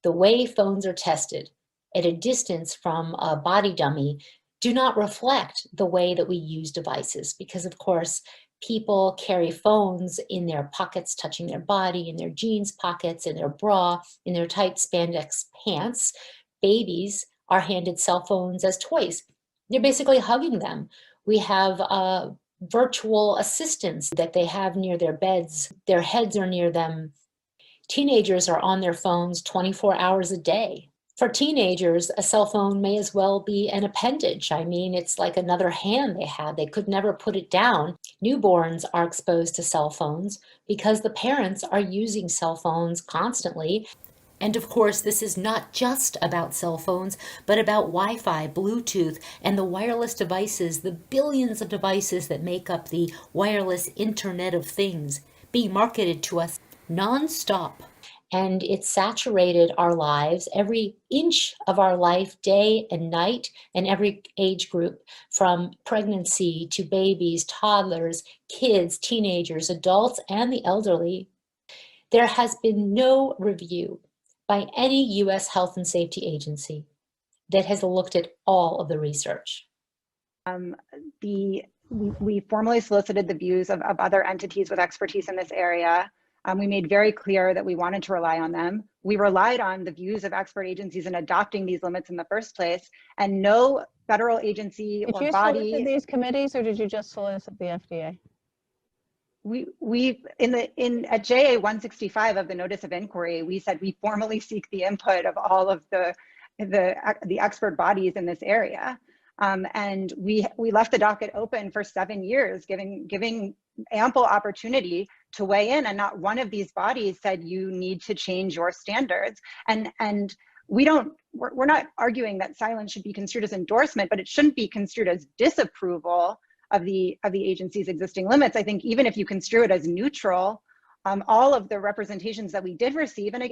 the way phones are tested at a distance from a body dummy do not reflect the way that we use devices, because of course, people carry phones in their pockets, touching their body, in their jeans pockets, in their bra, in their tight spandex pants. Babies are handed cell phones as toys. They're basically hugging them. We have virtual assistants that they have near their beds. Their heads are near them. Teenagers are on their phones 24 hours a day. For teenagers, a cell phone may as well be an appendage. I mean, it's like another hand they have. They could never put it down. Newborns are exposed to cell phones because the parents are using cell phones constantly. And of course, this is not just about cell phones, but about Wi-Fi, Bluetooth, and the wireless devices, the billions of devices that make up the wireless Internet of Things being marketed to us nonstop. And it saturated our lives, every inch of our life, day and night, and every age group, from pregnancy to babies, toddlers, kids, teenagers, adults, and the elderly. There has been no review by any U.S. health and safety agency that has looked at all of the research. We formally solicited the views of other entities with expertise in this area. We made very clear that we wanted to rely on them. We relied on the views of expert agencies in adopting these limits in the first place, and no federal agency or body. Did you solicit these committees, or did you just solicit the FDA? At JA 165 of the notice of inquiry, we said we formally seek the input of all of the expert bodies in this area. And we left the docket open for 7 years, giving ample opportunity to weigh in, and not one of these bodies said you need to change your standards. And we're not arguing that silence should be construed as endorsement, but it shouldn't be construed as disapproval of the agency's existing limits. I think even if you construe it as neutral, all of the representations that we did receive, and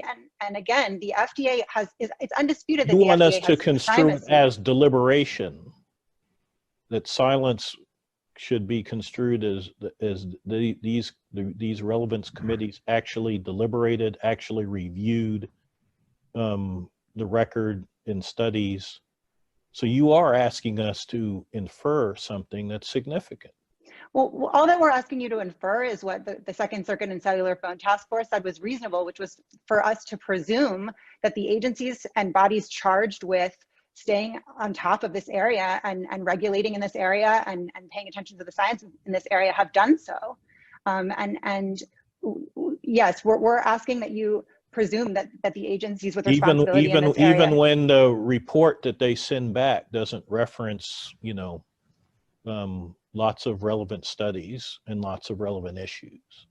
again, the FDA it's undisputed that you the want FDA us to construe it as deliberation, that silence should be construed as these relevance committees actually deliberated, actually reviewed the record in studies. So you are asking us to infer something that's significant. Well, all that we're asking you to infer is what the Second Circuit and Cellular Phone Task Force said was reasonable, which was for us to presume that the agencies and bodies charged with staying on top of this area and regulating in this area and paying attention to the science in this area have done so. And yes, we're asking that you presume that the agencies with responsibility in this area, even when the report that they send back doesn't reference, lots of relevant studies and lots of relevant issues,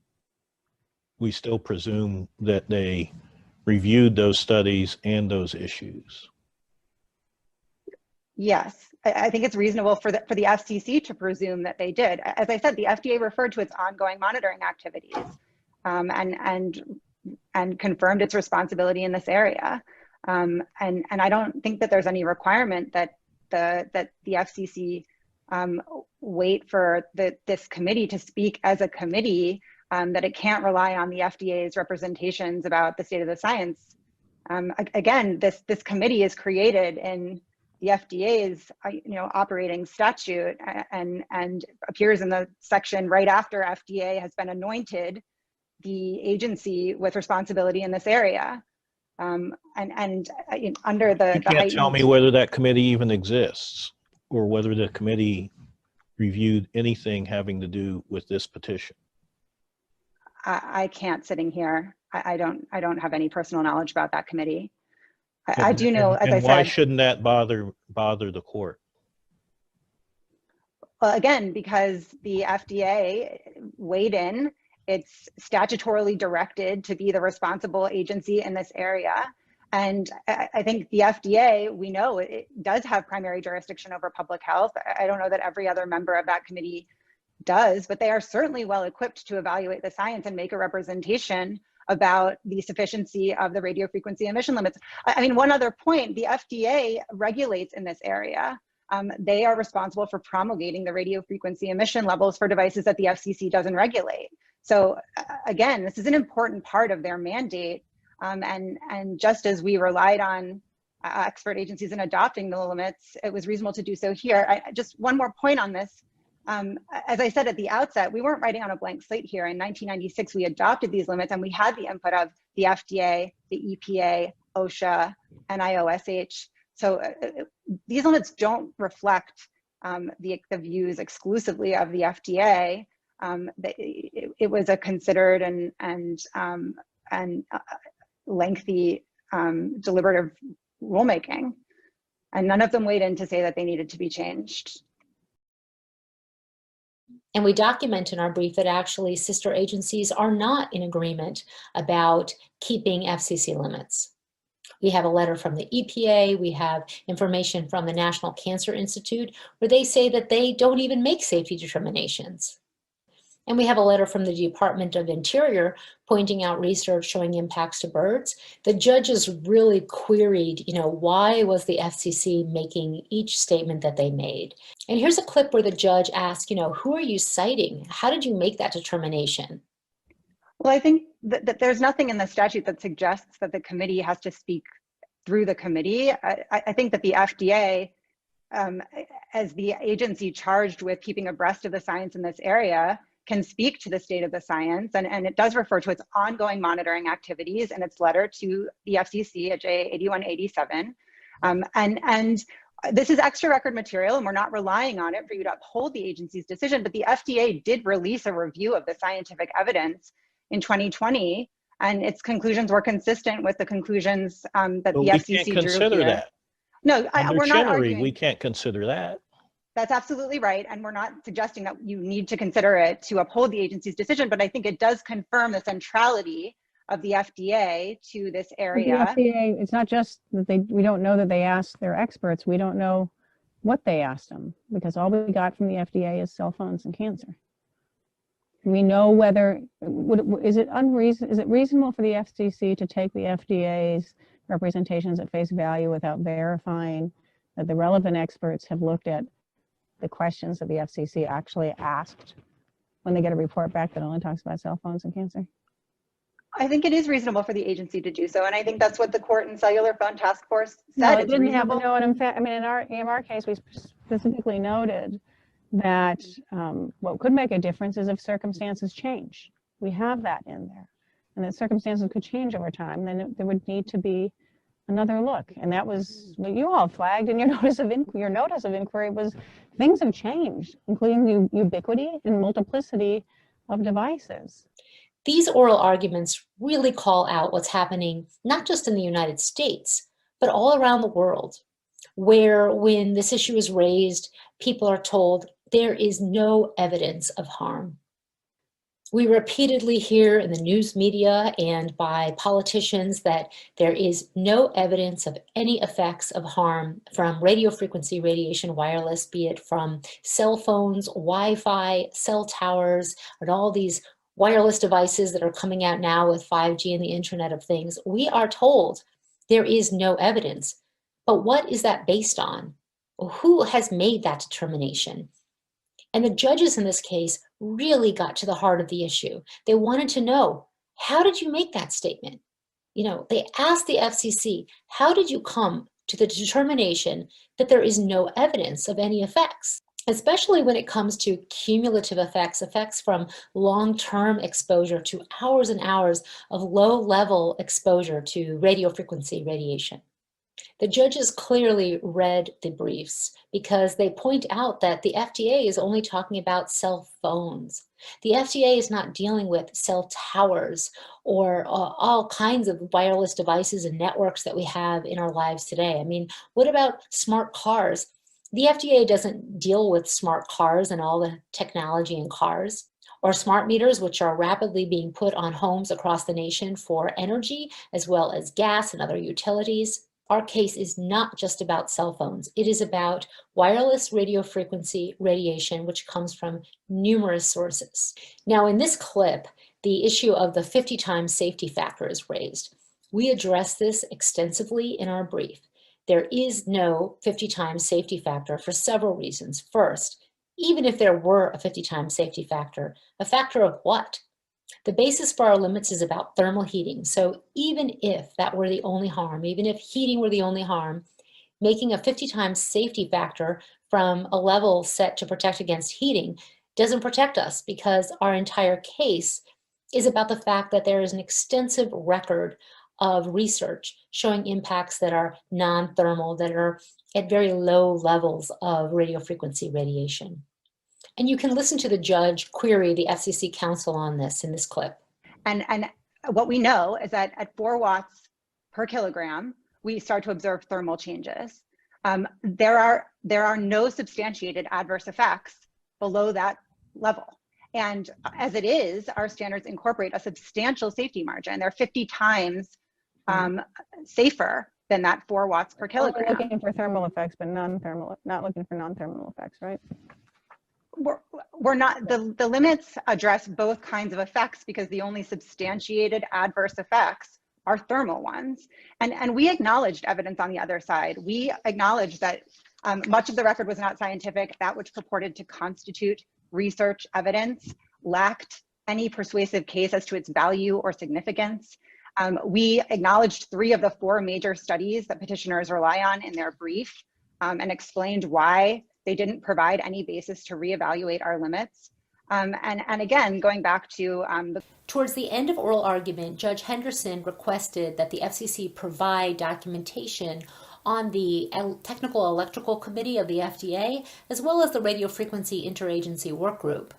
we still presume that they reviewed those studies and those issues. Yes, I think it's reasonable for the FCC to presume that they did. As I said, the FDA referred to its ongoing monitoring activities and confirmed its responsibility in this area. And I don't think that there's any requirement that the FCC wait for this committee to speak as a committee, that it can't rely on the FDA's representations about the state of the science. Again, this committee is created in the FDA's operating statute and appears in the section right after FDA has been anointed the agency with responsibility in this area. And under the You can't tell me heightened, whether that committee even exists or whether the committee reviewed anything having to do with this petition. I can't sitting here. I don't have any personal knowledge about that committee. I do know, as I said. Why shouldn't that bother the court? Well, again, because the FDA weighed in. It's statutorily directed to be the responsible agency in this area. And I think the FDA, we know it does have primary jurisdiction over public health. I don't know that every other member of that committee does, but they are certainly well equipped to evaluate the science and make a representation about the sufficiency of the radio frequency emission limits. I mean, one other point, the FDA regulates in this area. They are responsible for promulgating the radio frequency emission levels for devices that the FCC doesn't regulate. So again, this is an important part of their mandate. And just as we relied on expert agencies in adopting the limits, it was reasonable to do so here. Just one more point on this. As I said at the outset, we weren't writing on a blank slate here. In 1996, we adopted these limits and we had the input of the FDA, the EPA, OSHA, and IOSH. So these limits don't reflect the views exclusively of the FDA. It was a considered and lengthy deliberative rulemaking, and none of them weighed in to say that they needed to be changed. And we document in our brief that actually sister agencies are not in agreement about keeping FCC limits. We have a letter from the EPA, we have information from the National Cancer Institute, where they say that they don't even make safety determinations. And we have a letter from the Department of Interior pointing out research showing impacts to birds. The judges really queried, why was the FCC making each statement that they made? And here's a clip where the judge asked, who are you citing? How did you make that determination? Well, I think that there's nothing in the statute that suggests that the committee has to speak through the committee. I think that the FDA, as the agency charged with keeping abreast of the science in this area, can speak to the state of the science, and it does refer to its ongoing monitoring activities in its letter to the FCC at J8187. And this is extra record material, and we're not relying on it for you to uphold the agency's decision, but the FDA did release a review of the scientific evidence in 2020, and its conclusions were consistent with the conclusions that the FCC drew here. We can't consider that. No, we're not arguing. We can't consider that. That's absolutely right. And we're not suggesting that you need to consider it to uphold the agency's decision, but I think it does confirm the centrality of the FDA to this area. But the FDA, it's not just that we don't know that they asked their experts. We don't know what they asked them, because all we got from the FDA is cell phones and cancer. We know whether, is it reasonable for the FCC to take the FDA's representations at face value without verifying that the relevant experts have looked at the questions that the FCC actually asked when they get a report back that only talks about cell phones and cancer? I think it is reasonable for the agency to do so, and I think that's what the court and cellular phone task force said. No, it didn't have to know. And in fact, I mean, in our case, we specifically noted that what could make a difference is if circumstances change. We have that in there, and that circumstances could change over time. Then there would need to be another look, and that was what you all flagged in your notice of inquiry was things have changed, including the ubiquity and multiplicity of devices. These oral arguments really call out what's happening, not just in the United States, but all around the world, where when this issue is raised, people are told there is no evidence of harm. We repeatedly hear in the news media and by politicians that there is no evidence of any effects of harm from radio frequency radiation wireless, be it from cell phones, Wi-Fi, cell towers, and all these wireless devices that are coming out now with 5G and the Internet of Things. We are told there is no evidence. But what is that based on? Who has made that determination? And the judges in this case really got to the heart of the issue. They wanted to know, how did you make that statement? They asked the FCC, how did you come to the determination that there is no evidence of any effects? especially when it comes to cumulative effects from long-term exposure to hours and hours of low-level exposure to radiofrequency radiation. The judges clearly read the briefs because they point out that the FDA is only talking about cell phones. The FDA is not dealing with cell towers or all kinds of wireless devices and networks that we have in our lives today. I mean, what about smart cars? The FDA doesn't deal with smart cars and all the technology in cars, or smart meters, which are rapidly being put on homes across the nation for energy, as well as gas and other utilities. Our case is not just about cell phones. It is about wireless radio frequency radiation, which comes from numerous sources. Now, in this clip, the issue of the 50 times safety factor is raised. We address this extensively in our brief. There is no 50 times safety factor for several reasons. First, even if there were a 50 times safety factor, a factor of what? The basis for our limits is about thermal heating. So even if that were the only harm, even if heating were the only harm, making a 50 times safety factor from a level set to protect against heating doesn't protect us, because our entire case is about the fact that there is an extensive record of research showing impacts that are non-thermal, that are at very low levels of radiofrequency radiation. And you can listen to the judge query the FCC counsel on this in this clip. And what we know is that at 4 watts per kilogram, we start to observe thermal changes. There are no substantiated adverse effects below that level. And as it is, our standards incorporate a substantial safety margin. They're 50 times safer than that 4 watts per kilogram. Only looking for thermal effects, but non-thermal, not looking for non-thermal effects, right? We're not, the limits address both kinds of effects because the only substantiated adverse effects are thermal ones. And we acknowledged evidence on the other side. We acknowledged that much of the record was not scientific. That which purported to constitute research evidence lacked any persuasive case as to its value or significance. We acknowledged 3 of the 4 major studies that petitioners rely on in their brief and explained why they didn't provide any basis to reevaluate our limits. And again, going back to Towards the end of oral argument, Judge Henderson requested that the FCC provide documentation on the Technical Electrical Committee of the FDA, as well as the Radio Frequency Interagency Work Group.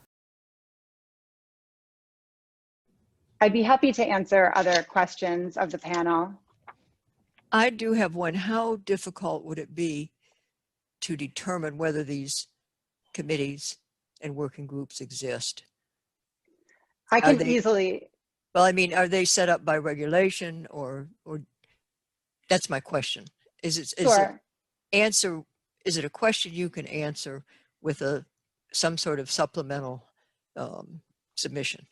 I'd be happy to answer other questions of the panel. I do have one. How difficult would it be to determine whether these committees and working groups exist? I can easily. Well, I mean, are they set up by regulation or that's my question. Is it a question you can answer with some sort of supplemental submission?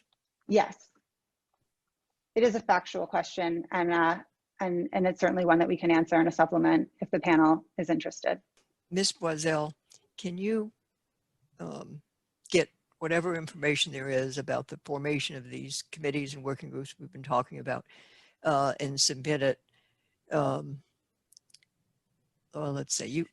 Yes. It is a factual question, and it's certainly one that we can answer in a supplement if the panel is interested. Ms. Boiselle, can you get whatever information there is about the formation of these committees and working groups we've been talking about and submit it? Well, let's say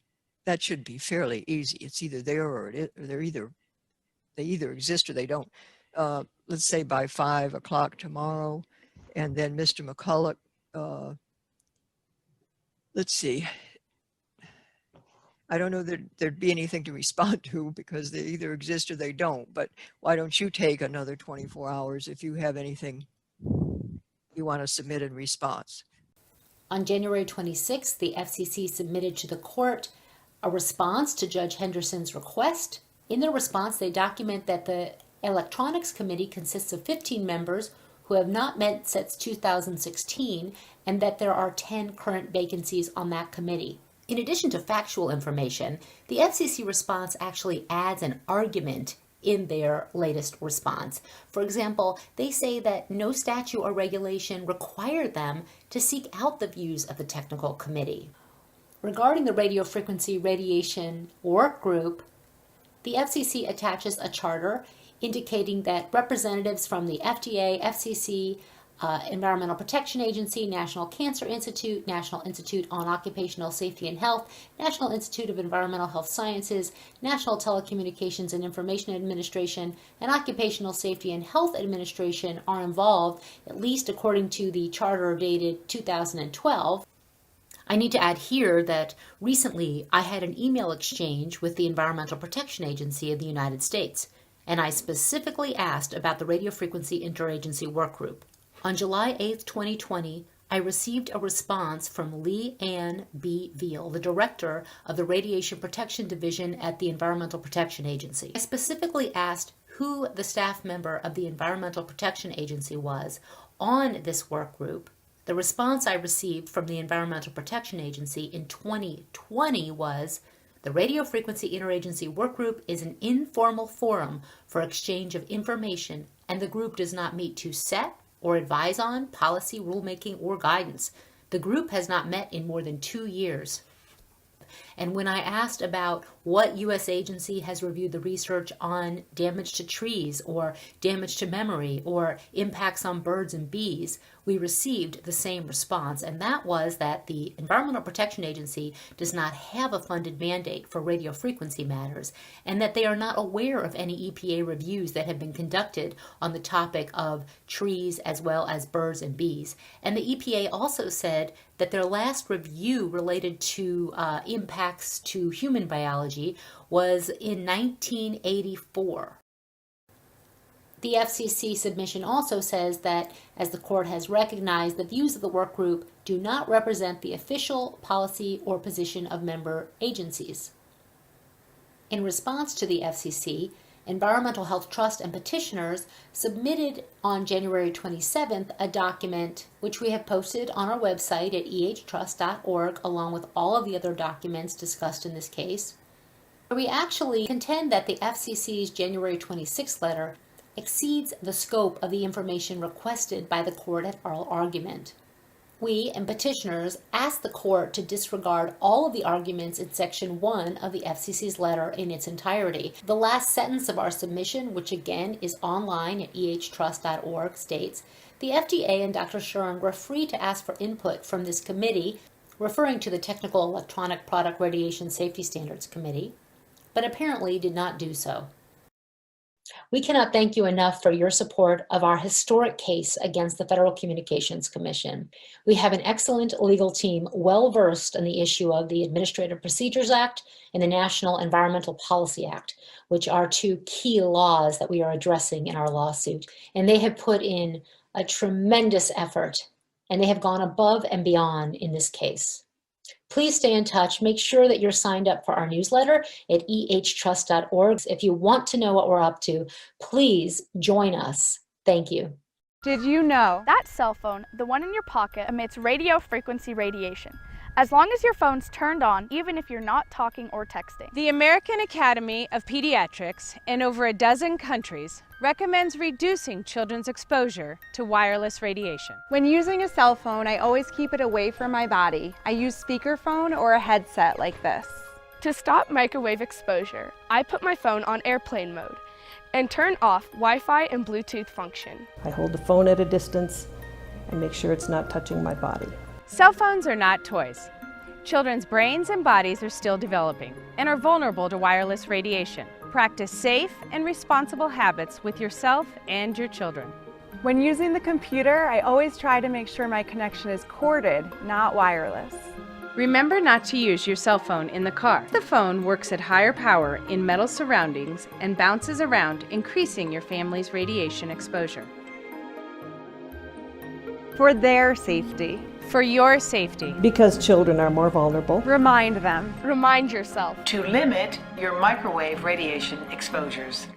that should be fairly easy. It's either there or they either exist or they don't. Let's say by 5 o'clock tomorrow, and then Mr. McCulloch, let's see. I don't know that there'd be anything to respond to because they either exist or they don't, but why don't you take another 24 hours if you have anything you want to submit in response? On January 26th, the FCC submitted to the court a response to Judge Henderson's request. In their response, they document that the Electronics Committee consists of 15 members who have not met since 2016, and that there are 10 current vacancies on that committee. In addition to factual information, the FCC response actually adds an argument in their latest response. For example, they say that no statute or regulation required them to seek out the views of the technical committee. Regarding the radio frequency radiation work group, the FCC attaches a charter indicating that representatives from the FDA, FCC, Environmental Protection Agency, National Cancer Institute, National Institute on Occupational Safety and Health, National Institute of Environmental Health Sciences, National Telecommunications and Information Administration, and Occupational Safety and Health Administration are involved, at least according to the charter dated 2012. I need to add here that recently I had an email exchange with the Environmental Protection Agency of the United States, and I specifically asked about the Radio Frequency Interagency Workgroup. On July 8, 2020, I received a response from Lee Ann B. Veal, the director of the Radiation Protection Division at the Environmental Protection Agency. I specifically asked who the staff member of the Environmental Protection Agency was on this work group. The response I received from the Environmental Protection Agency in 2020 was, the Radio Frequency Interagency Workgroup is an informal forum for exchange of information, and the group does not meet to set or advise on policy, rulemaking, or guidance. The group has not met in more than 2 years. And when I asked about what U.S. agency has reviewed the research on damage to trees or damage to memory or impacts on birds and bees, we received the same response, and that was that the Environmental Protection Agency does not have a funded mandate for radio frequency matters, and that they are not aware of any EPA reviews that have been conducted on the topic of trees as well as birds and bees. And the EPA also said that their last review related to impacts to human biology was in 1984. The FCC submission also says that, as the court has recognized, the views of the workgroup do not represent the official policy or position of member agencies. In response to the FCC, Environmental Health Trust and petitioners submitted on January 27th a document which we have posted on our website at ehtrust.org along with all of the other documents discussed in this case. We actually contend that the FCC's January 26th letter exceeds the scope of the information requested by the court at oral argument. We and petitioners asked the court to disregard all of the arguments in Section 1 of the FCC's letter in its entirety. The last sentence of our submission, which again is online at ehtrust.org, states, "The FDA and Dr. Shuren were free to ask for input from this committee," referring to the Technical Electronic Product Radiation Safety Standards Committee, but apparently did not do so. We cannot thank you enough for your support of our historic case against the Federal Communications Commission. We have an excellent legal team well-versed in the issue of the Administrative Procedures Act and the National Environmental Policy Act, which are two key laws that we are addressing in our lawsuit. And they have put in a tremendous effort, and they have gone above and beyond in this case. Please stay in touch. Make sure that you're signed up for our newsletter at ehtrust.org. If you want to know what we're up to, please join us. Thank you. Did you know that cell phone, the one in your pocket, emits radio frequency radiation? As long as your phone's turned on, even if you're not talking or texting. The American Academy of Pediatrics in over a dozen countries recommends reducing children's exposure to wireless radiation. When using a cell phone, I always keep it away from my body. I use speakerphone or a headset like this. To stop microwave exposure, I put my phone on airplane mode and turn off Wi-Fi and Bluetooth function. I hold the phone at a distance and make sure it's not touching my body. Cell phones are not toys. Children's brains and bodies are still developing and are vulnerable to wireless radiation. Practice safe and responsible habits with yourself and your children. When using the computer, I always try to make sure my connection is corded, not wireless. Remember not to use your cell phone in the car. The phone works at higher power in metal surroundings and bounces around, increasing your family's radiation exposure. For their safety. For your safety. Because children are more vulnerable. Remind them. Remind yourself. To limit your microwave radiation exposures.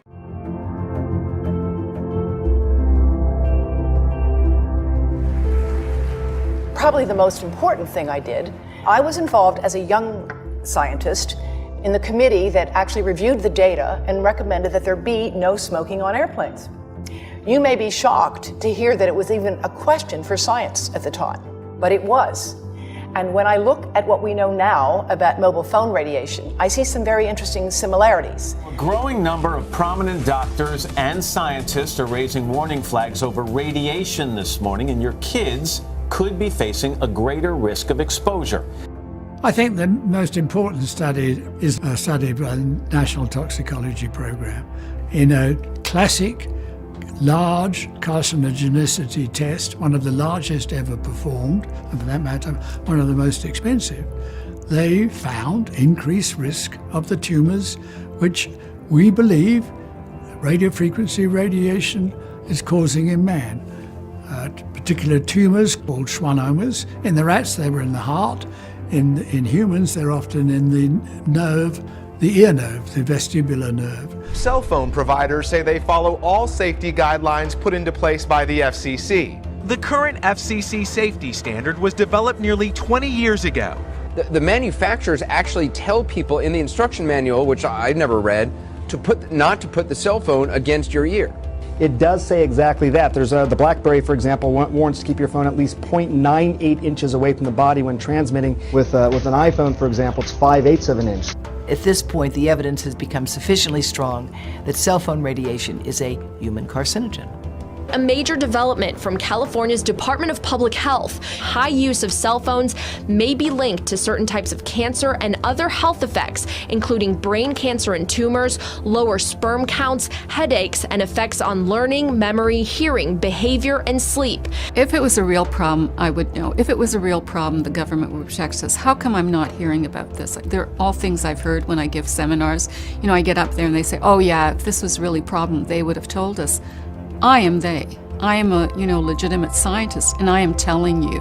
Probably the most important thing I did, I was involved as a young scientist in the committee that actually reviewed the data and recommended that there be no smoking on airplanes. You may be shocked to hear that it was even a question for science at the time, but it was. And when I look at what we know now about mobile phone radiation, I see some very interesting similarities. A growing number of prominent doctors and scientists are raising warning flags over radiation this morning, and your kids could be facing a greater risk of exposure. I think the most important study is a study by the National Toxicology Program in a classic large carcinogenicity test, one of the largest ever performed, and for that matter, one of the most expensive. They found increased risk of the tumors, which we believe radiofrequency radiation is causing in man. Particular tumors called schwannomas. In the rats, they were in the heart. In humans, they're often in the nerve, the ear nerve, the vestibular nerve. Cell phone providers say they follow all safety guidelines put into place by the FCC. The current FCC safety standard was developed nearly 20 years ago. The manufacturers actually tell people in the instruction manual, which I've never read, not to put the cell phone against your ear. It does say exactly that. There's the BlackBerry, for example, warns to keep your phone at least 0.98 inches away from the body when transmitting. With an iPhone, for example, it's 5/8 of an inch. At this point, the evidence has become sufficiently strong that cell phone radiation is a human carcinogen. A major development from California's Department of Public Health. High use of cell phones may be linked to certain types of cancer and other health effects, including brain cancer and tumors, lower sperm counts, headaches, and effects on learning, memory, hearing, behavior, and sleep. If it was a real problem, I would know. If it was a real problem, the government would protect us. How come I'm not hearing about this? They're all things I've heard when I give seminars. You know, I get up there and they say, oh yeah, if this was really a problem, they would have told us. I am they. I am a, legitimate scientist, and I am telling you.